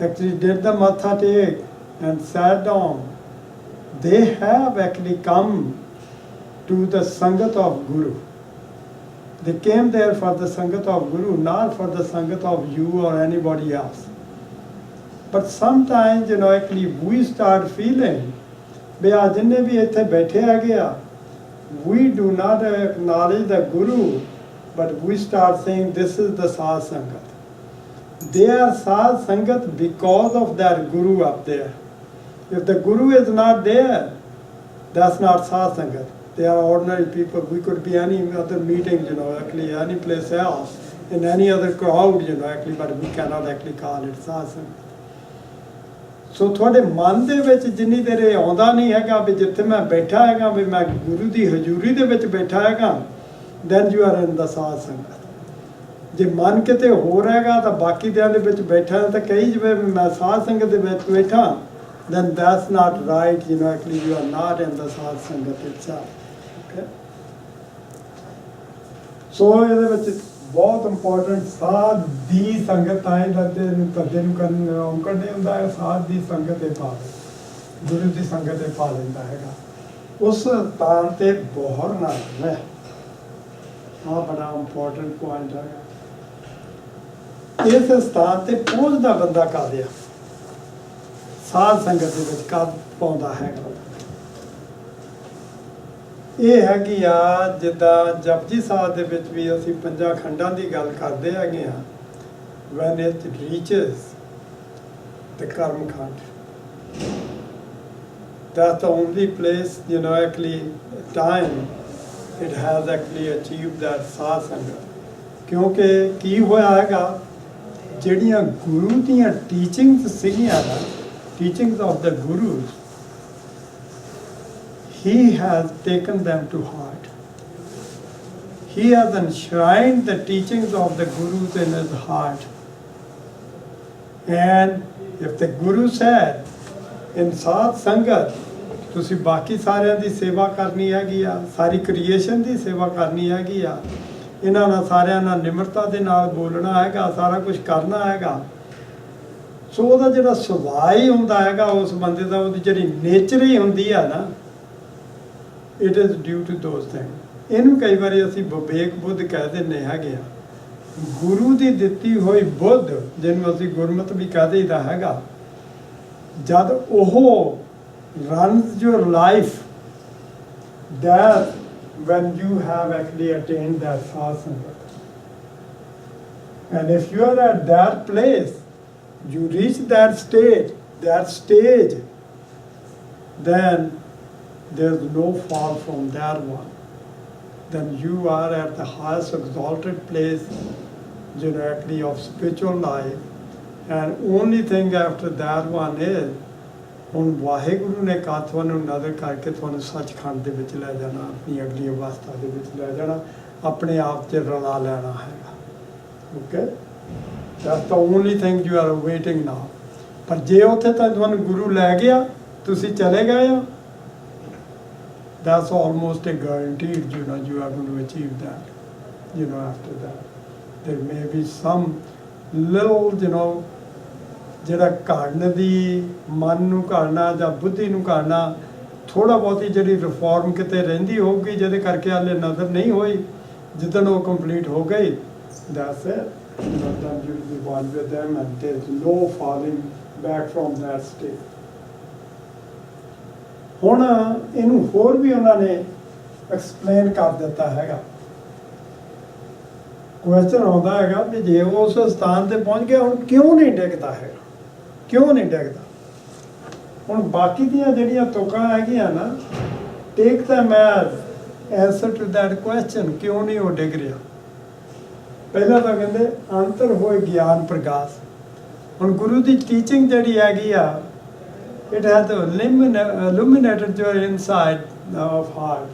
actually did the matha take and sat down, they have actually come to the Sangat of Guru. They came there for the Sangat of Guru, not for the Sangat of you or anybody else. But sometimes, actually we start feeling, जिन्ने भी इत्थे बैठे है, we do not acknowledge the Guru, but we start saying this is the Sadh Sangat. They are Sadh Sangat because of that Guru up there. If the Guru is not there, that's not Sadh Sangat. They are ordinary people. We could be any other meeting, actually any place else, in any other crowd, actually, but we cannot actually call it Sadh Sangat. ਸੋ ਤੁਹਾਡੇ ਮਨ ਦੇ ਵਿੱਚ ਜਿੰਨੀ ਦੇਰ ਇਹ ਆਉਂਦਾ ਨਹੀਂ ਹੈਗਾ ਵੀ ਜਿੱਥੇ ਮੈਂ ਬੈਠਾ ਹੈਗਾ ਵੀ ਮੈਂ ਗੁਰੂ ਦੀ ਹਜ਼ੂਰੀ ਦੇ ਵਿੱਚ ਬੈਠਾ ਹੈਗਾ, then you are in the ਸਾਧ ਸੰਗਤ। ਜੇ ਮਨ ਕਿਤੇ ਹੋਰ ਹੈਗਾ ਤਾਂ ਬਾਕੀ ਦਿਆਂ ਦੇ ਵਿੱਚ ਬੈਠਾ ਤਾਂ ਕਹੀ ਜਵੇ ਵੀ ਮੈਂ ਸਾਧ ਸੰਗਤ ਦੇ ਵਿੱਚ ਬੈਠਾ, then that's not right, actually you are not in the ਸਾਧ ਸੰਗਤ itself, okay? ਸੋ ਇਹਦੇ ਵਿੱਚ ਬਹੁਤ ਇੰਪੋਰਟੈਂਟ ਸਾਧ ਦੀ ਸੰਗਤ ਆਏ ਕਰਦੇ ਨੂੰ ਕਰਦੇ ਨੂੰ ਕਰਨ ਔਂਕੜ ਨਹੀਂ ਹੁੰਦਾ ਹੈ। ਸਾਧ ਦੀ ਸੰਗਤ ਦੇ ਪਾ ਗੁਰੂ ਦੀ ਸੰਗਤ ਦੇ ਪਾ ਲੈਂਦਾ ਹੈਗਾ, ਉਸ ਸਥਾਨ ਤੇ ਬੋਹਰ ਨਾ ਹੈ। ਆਹ ਬੜਾ ਇੰਪੋਰਟੈਂਟ ਪੁਆਇੰਟ ਹੈਗਾ। ਇਸ ਸਥਾਨ ਤੇ ਪਹੁੰਚਦਾ ਬੰਦਾ ਕਾਹਦੇ ਸਾਧ ਸੰਗਤ ਦੇ ਵਿੱਚ ਕਦ ਪਾਉਂਦਾ ਹੈਗਾ। ਇਹ ਹੈਗੀ ਆ ਜਿੱਦਾਂ ਜਪਜੀ ਸਾਹਿਬ ਦੇ ਵਿੱਚ ਵੀ ਅਸੀਂ ਪੰਜਾਂ ਖੰਡਾਂ ਦੀ ਗੱਲ ਕਰਦੇ ਹੈਗੇ ਆ। when it reaches the karma khand, that's the only place, actually time it has actually achieved that ਸਾਧ ਸੰਗਤ। ਕਿਉਂਕਿ ਕੀ ਹੋਇਆ ਹੈਗਾ, ਜਿਹੜੀਆਂ ਗੁਰੂ ਦੀਆਂ ਟੀਚਿੰਗਸ ਸੀਗੀਆਂ ਨਾ, teachings of the gurus, he has taken them to heart. He has enshrined the teachings of the Gurus in his heart. And if the Guru said, in ਸਾਧ ਸੰਗਤ ਤੁਸੀਂ ਬਾਕੀ ਸਾਰਿਆਂ ਦੀ ਸੇਵਾ ਕਰਨੀ ਹੈਗੀ ਆ, ਸਾਰੀ ਕ੍ਰੀਏਸ਼ਨ ਦੀ ਸੇਵਾ ਕਰਨੀ ਹੈਗੀ ਆ, ਇਹਨਾਂ ਨਾਲ ਸਾਰਿਆਂ ਨਾਲ ਨਿਮਰਤਾ ਦੇ ਨਾਲ ਬੋਲਣਾ ਹੈਗਾ, ਸਾਰਾ ਕੁਝ ਕਰਨਾ ਹੈਗਾ। ਸੋ ਉਹਦਾ ਜਿਹੜਾ ਸੁਭਾਅ ਹੀ ਹੁੰਦਾ ਹੈਗਾ ਉਸ ਬੰਦੇ ਦਾ, ਉਹਦੀ ਜਿਹੜੀ ਨੇਚਰ ਹੀ ਹੁੰਦੀ ਆ ਨਾ, it is due to those thing. ਇਹਨੂੰ ਕਈ ਵਾਰੀ ਅਸੀਂ ਵਿਵੇਕ ਬੁੱਧ ਕਹਿ ਦਿੰਦੇ ਹੈਗੇ ਆ। ਗੁਰੂ ਦੀ ਦਿੱਤੀ ਹੋਈ ਬੁੱਧ, ਜਿਹਨੂੰ ਅਸੀਂ ਗੁਰਮਤ ਵੀ ਕਹਿ ਦਈਦਾ ਹੈਗਾ, ਜਦ ਉਹ runs your life, that when you have actually attained that sadhana. And if you are at that place, you reach that stage, then there is no fall from that one. Then you are at the highest exalted place directly of spiritual life. And only thing after that one is, ਹੁਣ ਵਾਹਿਗੁਰੂ ਨੇ ਕਾ ਤੁਹਾਨੂੰ ਨਜ਼ਰ ਕਰਕੇ ਤੁਹਾਨੂੰ ਸੱਚਖੰਡ ਦੇ ਵਿੱਚ ਲੈ ਜਾਣਾ, ਆਪਣੀ ਅਗਲੀ ਅਵਸਥਾ ਦੇ ਵਿੱਚ ਲੈ ਜਾਣਾ, ਆਪਣੇ ਆਪ 'ਚ ਰਲਾ ਲੈਣਾ ਹੈਗਾ। Okay, that's the only thing you are waiting now. ਪਰ ਜੇ ਉੱਥੇ ਤਾਂ ਤੁਹਾਨੂੰ ਗੁਰੂ ਲੈ ਗਿਆ, ਤੁਸੀਂ ਚਲੇ ਗਏ ਆ, that's almost a guaranteed, you are going to achieve that. After that there may B sum little ਜਿਹੜਾ ਘੜਨ ਦੀ, ਮਨ ਨੂੰ ਘੜਨਾ ਜਾਂ ਬੁੱਧੀ ਨੂੰ ਘੜਨਾ, ਥੋੜ੍ਹਾ ਬਹੁਤੀ ਜਿਹੜੀ ਰਿਫੋਰਮ ਕਿਤੇ ਰਹਿੰਦੀ ਹੋਊਗੀ, ਜਿਹਦੇ ਕਰਕੇ ਹਾਲੇ ਨਜ਼ਰ ਨਹੀਂ ਹੋਈ। ਜਿੱਦਣ ਉਹ ਕੰਪਲੀਟ ਹੋ ਗਈ, that's it, then you will be one with them and there is no falling back from that state। ਹੁਣ ਇਹਨੂੰ ਹੋਰ ਵੀ ਉਹਨਾਂ ਨੇ ਐਕਸਪਲੇਨ ਕਰ ਦਿੱਤਾ ਹੈਗਾ। ਕੁਐਸਚਨ ਆਉਂਦਾ ਹੈਗਾ ਵੀ ਜੇ ਉਸ ਸਥਾਨ ਤੇ ਪਹੁੰਚ ਗਿਆ, ਹੁਣ ਕਿਉਂ ਨਹੀਂ ਡਿੱਗਦਾ ਹੈਗਾ, ਕਿਉਂ ਨਹੀਂ ਡਿੱਗਦਾ? ਹੁਣ ਬਾਕੀ ਦੀਆਂ ਜਿਹੜੀਆਂ ਤੁਕਾਂ ਹੈਗੀਆਂ ਨਾ, ਟੇਕ them as answer to that question, ਕਿਉਂ ਨਹੀਂ ਉਹ ਡਿੱਗ ਰਿਹਾ? ਪਹਿਲਾਂ ਤਾਂ ਕਹਿੰਦੇ ਅੰਤਰ ਹੋਏ ਗਿਆਨ ਪ੍ਰਕਾਸ਼। ਹੁਣ ਗੁਰੂ ਦੀ ਟੀਚਿੰਗ ਜਿਹੜੀ ਹੈਗੀ ਆ, it has illuminated your inside of heart।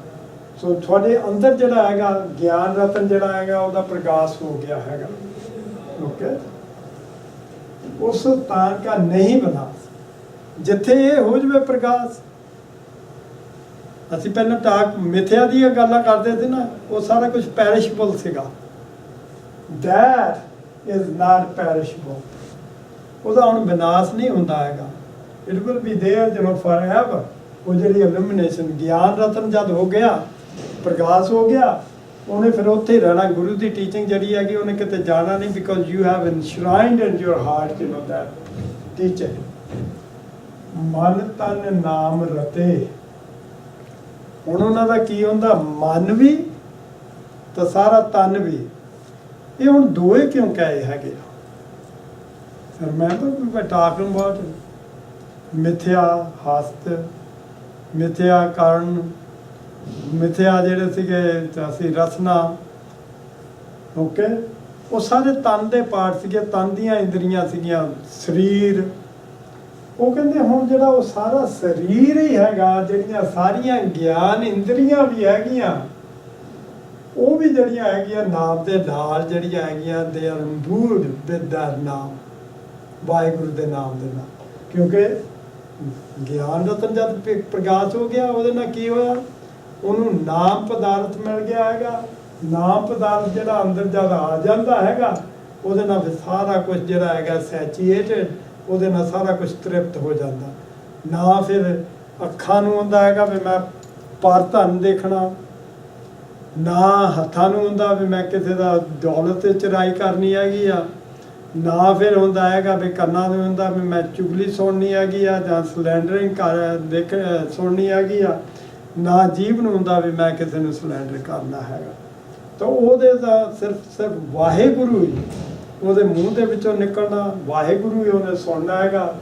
ਸੋ ਤੁਹਾਡੇ ਅੰਦਰ ਜਿਹੜਾ ਹੈਗਾ ਗਿਆਨ ਰਤਨ ਜਿਹੜਾ ਹੈਗਾ, ਉਹਦਾ ਪ੍ਰਕਾਸ਼ ਹੋ ਗਿਆ ਹੈਗਾ। ਓਕੇ, ਉਸ ਸਥਾਨ ਕਾ ਨਹੀਂ ਬਣਾ, ਜਿੱਥੇ ਇਹ ਹੋ ਜਾਵੇ ਪ੍ਰਕਾਸ਼। ਅਸੀਂ ਪਹਿਲਾਂ ਟਾਕ ਮਿਥਿਆ ਦੀਆਂ ਗੱਲਾਂ ਕਰਦੇ ਸੀ ਨਾ, ਉਹ ਸਾਰਾ ਕੁਝ ਪੈਰਿਸ਼ਬਲ ਸੀਗਾ। That is not perishable. ਉਹਦਾ ਹੁਣ ਵਿਨਾਸ਼ ਨਹੀਂ ਹੁੰਦਾ ਹੈਗਾ। It will be there forever. ਉਹ ਜਿਹੜੀ ਇਲੂਮੀਨੇਸ਼ਨ, ਗਿਆਨ ਰਤਨ ਜਦ ਹੋ ਗਿਆ, ਪ੍ਰਕਾਸ਼ ਹੋ ਗਿਆ, ਉਹਨੇ ਫਿਰ ਉੱਥੇ ਹੀ ਰਹਿਣਾ। ਗੁਰੂ ਦੀ ਟੀਚਿੰਗ ਜਿਹੜੀ ਹੈਗੀ, ਉਹਨੇ ਕਿਤੇ ਜਾਣਾ ਨਹੀਂ, because you have enshrined in your heart that teaching. ਮਨ ਤਨ ਨਾਮ ਰਤੇ। ਹੁਣ ਉਹਨਾਂ ਦਾ ਕੀ ਹੁੰਦਾ, ਮਨ ਵੀ ਤਾਂ ਸਾਰਾ ਤਨ ਵੀ। ਇਹ ਹੁਣ ਦੋਏ ਕਿਉਂ ਕਹੇ ਹੈਗੇ? Remember we were talking about ਮਿਥਿਆ ਹਸਤ, ਮਿਥਿਆ ਕਾਰਨ, ਮਿਥਿਆ ਜਿਹੜੇ ਸੀਗੇ ਅਸੀਂ ਰਸਨਾ। ਓਕੇ, ਉਹ ਸਾਰੇ ਤਨ ਦੇ ਪਾਰਟ ਸੀਗੇ, ਤਨ ਦੀਆਂ ਇੰਦਰੀਆਂ ਸੀਗੀਆਂ, ਸਰੀਰ। ਉਹ ਕਹਿੰਦੇ ਹੁਣ ਜਿਹੜਾ ਉਹ ਸਾਰਾ ਸਰੀਰ ਹੀ ਹੈਗਾ, ਜਿਹੜੀਆਂ ਸਾਰੀਆਂ ਗਿਆਨ ਇੰਦਰੀਆਂ ਵੀ ਹੈਗੀਆਂ, ਉਹ ਵੀ ਜਿਹੜੀਆਂ ਹੈਗੀਆਂ ਨਾਮ ਦੇ ਨਾਲ ਜਿਹੜੀਆਂ ਹੈਗੀਆਂ, ਦੇ ਆਰ ਇੰਬੂਡ ਵਿਦ ਦੈਟ ਨਾਮ, ਵਾਹਿਗੁਰੂ ਦੇ ਨਾਮ ਦੇ ਨਾਲ। ਕਿਉਂਕਿ ਗਿਆਨ ਰਤਨ ਜਦ ਪ੍ਰਕਾਸ਼ ਹੋ ਗਿਆ, ਉਹਦੇ ਨਾਲ ਕੀ ਹੋਇਆ, ਉਹਨੂੰ ਨਾਮ ਪਦਾਰਥ ਮਿਲ ਗਿਆ ਹੈਗਾ। ਨਾਮ ਪਦਾਰਥ ਜਿਹੜਾ ਅੰਦਰ ਜਦ ਆ ਜਾਂਦਾ ਹੈਗਾ, ਉਹਦੇ ਨਾਲ ਫਿਰ ਸਾਰਾ ਕੁਝ ਜਿਹੜਾ ਹੈਗਾ ਸੈਚੂਏਟਡ, ਉਹਦੇ ਨਾਲ ਸਾਰਾ ਕੁਝ ਤ੍ਰਿਪਤ ਹੋ ਜਾਂਦਾ। ਨਾ ਫਿਰ ਅੱਖਾਂ ਨੂੰ ਹੁੰਦਾ ਹੈਗਾ ਵੀ ਮੈਂ ਪਰ ਧਨ ਦੇਖਣਾ, ਨਾ ਹੱਥਾਂ ਨੂੰ ਹੁੰਦਾ ਵੀ ਮੈਂ ਕਿਸੇ ਦਾ ਦੌਲਤ ਚੁਰਾਈ ਕਰਨੀ ਹੈਗੀ ਆ, ਨਾ ਫਿਰ ਹੁੰਦਾ ਹੈਗਾ ਵੀ ਕੰਨਾਂ ਨੂੰ ਹੁੰਦਾ ਵੀ ਮੈਂ ਚੁਗਲੀ ਸੁਣਨੀ ਹੈਗੀ ਆ ਜਾਂ ਸਲੈਂਡਰਿੰਗ ਸੁਣਨੀ ਹੈਗੀ ਆ, ਨਾ ਜੀਭ ਨੂੰ ਹੁੰਦਾ ਵੀ ਮੈਂ ਕਿਸੇ ਨੂੰ ਸਲੈਂਡਰ ਕਰਨਾ ਹੈਗਾ। ਤਾਂ ਉਹਦੇ ਦਾ ਸਿਰਫ ਵਾਹਿਗੁਰੂ ਹੀ ਉਹਦੇ ਮੂੰਹ ਦੇ ਵਿੱਚੋਂ ਨਿਕਲਣਾ, ਵਾਹਿਗੁਰੂ ਹੀ ਉਹਨੇ ਸੁਣਨਾ ਹੈਗਾ,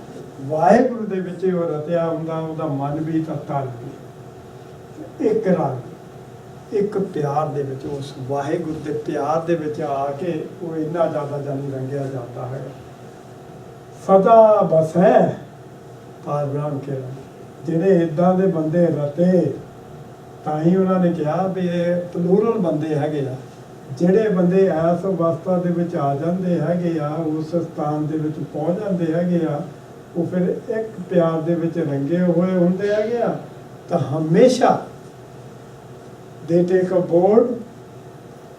ਵਾਹਿਗੁਰੂ ਦੇ ਵਿੱਚ ਉਹ ਰਤਿਆ ਹੁੰਦਾ, ਉਹਦਾ ਮਨ ਵੀ ਤਾਂ ਤਨ ਵੀ ਇੱਕ ਰੰਗ, ਇੱਕ ਪਿਆਰ ਦੇ ਵਿੱਚ, ਉਸ ਵਾਹਿਗੁਰੂ ਦੇ ਪਿਆਰ ਦੇ ਵਿੱਚ ਆ ਕੇ ਉਹ ਇੰਨਾ ਜ਼ਿਆਦਾ ਜਾਨੀ ਰੰਗਿਆ ਜਾਂਦਾ ਹੈ। ਸਦਾ ਬਸੈ ਪਾਰ ਬ੍ਰਹਮ ਕੇ। ਜਿਹੜੇ ਇੱਦਾਂ ਦੇ ਬੰਦੇ ਰਤੇ, ਤਾਂ ਹੀ ਉਹਨਾਂ ਨੇ ਕਿਹਾ ਵੀ ਇਹ ਪਲੂਰਲ ਬੰਦੇ ਹੈਗੇ ਆ, ਜਿਹੜੇ ਬੰਦੇ ਇਸ ਅਵਸਥਾ ਦੇ ਵਿੱਚ ਆ ਜਾਂਦੇ ਹੈਗੇ ਆ, ਉਸ ਸਥਾਨ ਦੇ ਵਿੱਚ ਪਹੁੰਚ ਜਾਂਦੇ ਹੈਗੇ ਆ, ਉਹ ਫਿਰ ਇੱਕ ਪਿਆਰ ਦੇ ਵਿੱਚ ਰੰਗੇ ਹੋਏ ਹੁੰਦੇ ਹੈਗੇ ਆ, ਤਾਂ ਹਮੇਸ਼ਾ they take a board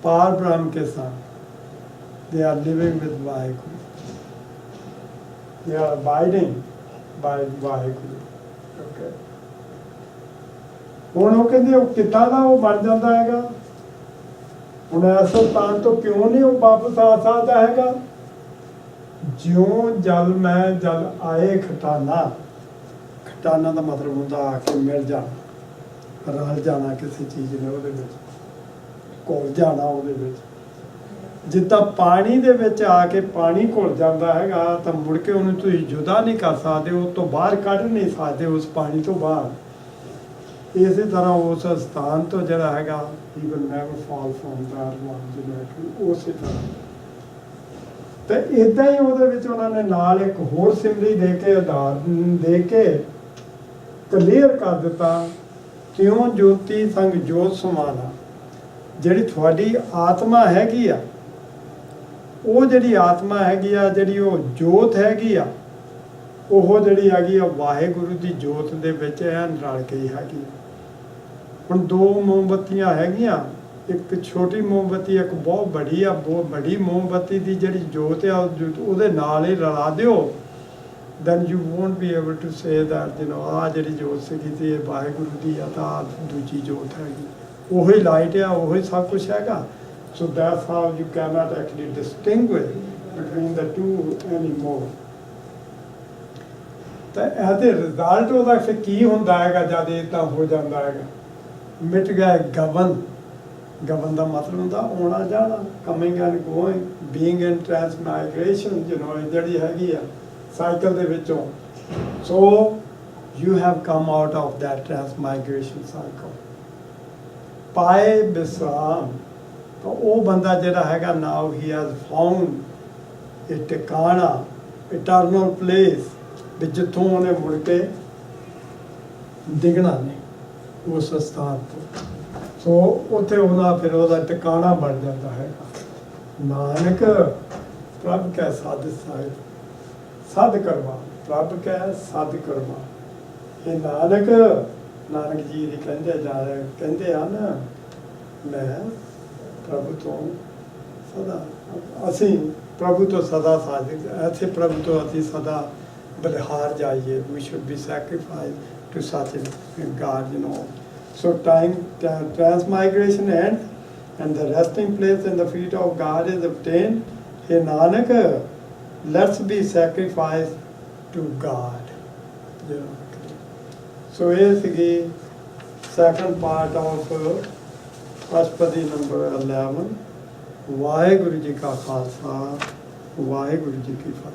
ਪਾਰ ਬ੍ਰਹਮ ਕੇ ਸਾਥ, they are living with Waheguru, they are abiding by Waheguru. Okay. ਹੁਣ ਉਹ ਕਹਿੰਦੇ ਉਹ ਕਿੱਦਾਂ ਦਾ ਉਹ ਬਣ ਜਾਂਦਾ ਹੈਗਾ, ਹੁਣ ਇਸ ਸਥਾਨ ਤੋਂ ਕਿਉਂ ਨਹੀਂ ਉਹ ਵਾਪਸ ਆ ਸਕਦਾ ਹੈਗਾ? ਜਿਉਂ ਜਲ ਮੈਂ ਜਲ ਆਏ ਖਟਾਨਾ, ਖਟਾਨਾ ਦਾ ਮਤਲਬ ਹੁੰਦਾ ਆ ਕੇ ਮਿਲ ਜਾਣਾ, ਰਲ ਜਾਣਾ ਕਿਸੇ ਚੀਜ਼ ਨੇ ਉਹਦੇ ਵਿੱਚ, ਘੁਲ ਜਾਣਾ ਉਹਦੇ ਵਿੱਚ। ਜਿੱਦਾਂ ਪਾਣੀ ਦੇ ਵਿੱਚ ਆ ਕੇ ਪਾਣੀ ਘੁਲ ਜਾਂਦਾ ਹੈਗਾ ਤਾਂ ਮੁੜ ਕੇ ਉਹਨੂੰ ਤੁਸੀਂ ਜੁਦਾ ਨਹੀਂ ਕਰ ਸਕਦੇ, ਉਹ ਤੋਂ ਬਾਹਰ ਕੱਢ ਨਹੀਂ ਸਕਦੇ ਉਸ ਪਾਣੀ ਤੋਂ ਬਾਹਰ। ਇਸੇ ਤਰ੍ਹਾਂ ਉਸ ਸਥਾਨ ਤੋਂ ਜਿਹੜਾ ਹੈਗਾ he will never fall from that one, ਜਿਵੇਂ ਉਸੇ ਤਰ੍ਹਾਂ। ਤੇ ਇਦਾਂ ਹੀ ਉਹਦੇ ਵਿੱਚ ਉਹਨਾਂ ਨੇ ਨਾਲ ਇੱਕ ਹੋਰ ਸਿਮਰੀ ਦੇ ਕੇ ਆਧਾਰ ਦੇ ਕੇ ਕਲੀਅਰ ਕਰ ਦਿੱਤਾ, ਕਿਉਂ ਜੋਤੀ ਸੰਗ ਜੋਤ ਸਮਾਨਾ। ਜਿਹੜੀ ਤੁਹਾਡੀ ਆਤਮਾ ਹੈਗੀ ਆ, ਉਹ ਜਿਹੜੀ ਆਤਮਾ ਹੈਗੀ ਆ, ਜਿਹੜੀ ਉਹ ਜੋਤ ਹੈਗੀ ਆ, ਉਹ ਜਿਹੜੀ ਹੈਗੀ ਆ ਵਾਹਿਗੁਰੂ ਦੀ ਜੋਤ ਦੇ ਵਿੱਚ ਐਨ ਰਲ ਗਈ ਹੈਗੀ। ਹੁਣ ਦੋ ਮੋਮਬੱਤੀਆਂ ਹੈਗੀਆਂ, ਇੱਕ ਛੋਟੀ ਮੋਮਬੱਤੀ, ਇੱਕ ਬਹੁਤ ਵੱਡੀ ਆ। ਬਹੁਤ ਵੱਡੀ ਮੋਮਬੱਤੀ ਦੀ ਜਿਹੜੀ ਜੋਤ ਆ ਉਹਦੇ ਨਾਲ ਹੀ ਰਲਾ ਦਿਓ, then you won't be able to say that ਆਹ ਜਿਹੜੀ ਜੋਤ ਸੀਗੀ ਤੇ ਇਹ ਵਾਹਿਗੁਰੂ ਦੀ ਆ ਤਾਂ ਆਹ ਦੂਜੀ ਜੋਤ ਹੈਗੀ। ਉਹੀ ਲਾਈਟ ਆ, ਉਹੀ ਸਭ ਕੁਛ ਹੈਗਾ। So that's how you cannot actually distinguish between the two anymore. ਤਾਂ ਇਹਦੇ ਰਿਜ਼ਲਟ ਉਹਦਾ ਫਿਰ ਕੀ ਹੁੰਦਾ ਹੈਗਾ ਜਦ ਇੱਦਾਂ ਹੋ ਜਾਂਦਾ ਹੈਗਾ? ਮਿਟ ਗਿਆ ਗਵਨ। ਗਵਨ ਦਾ ਮਤਲਬ ਹੁੰਦਾ ਆਉਣਾ ਜਾਣਾ, coming and going, being in transmigration, ਜਿਹੜੀ ਹੈਗੀ ਆ ਸਾਈਕਲ ਦੇ ਵਿੱਚੋਂ। So you have come out of that transmigration cycle. ਪਾਏ ਵਿਸਰਾਮ, ਤਾਂ ਉਹ ਬੰਦਾ ਜਿਹੜਾ ਹੈਗਾ ਨਾਓ ਹੀ ਹੈਜ਼ ਫਾਊਂਡ ਇਹ ਟਿਕਾਣਾ, ਇਟਰਨਲ ਪਲੇਸ, ਵੀ ਜਿੱਥੋਂ ਉਹਨੇ ਮੁੜ ਕੇ ਡਿੱਗਣਾ ਨਹੀਂ ਉਸ ਸਥਾਨ ਤੋਂ। ਸੋ ਉੱਥੇ ਉਹਦਾ ਫਿਰ ਉਹਦਾ ਟਿਕਾਣਾ ਬਣ ਜਾਂਦਾ ਹੈਗਾ। ਨਾਨਕ ਪ੍ਰਭ ਕੈ ਸਾਧ ਸਾਹਿਬ, ਸਾਧ ਕਰਵਾ, ਪ੍ਰਭ ਕੈ ਸਾਧ ਕਰਵਾ। ਇਹ ਨਾਨਕ ਜੀ ਦੀ ਕਹਿੰਦੇ ਹਨ, ਮੈਂ ਪ੍ਰਭੂ ਤੋਂ ਸਦਾ, ਅਸੀਂ ਪ੍ਰਭੂ ਤੋਂ ਸਦਾ ਸਾਧਕ, ਇੱਥੇ ਪ੍ਰਭੂ ਤੋਂ ਅਸੀਂ ਸਦਾ ਬਲਿਹਾਰ ਜਾਈਏ। We should be sacrificed to such a God, So transmigration ends and the resting place in the feet of God is obtained. Hey Nanak, let's be sacrificed to God. So is the second part of Ashpadi number 11. Waheguru ji ਕਾ ਖਾਲਸਾ, ਵਾਹਿਗੁਰੂ ਜੀ ਕੀ ਫਤਿਹ।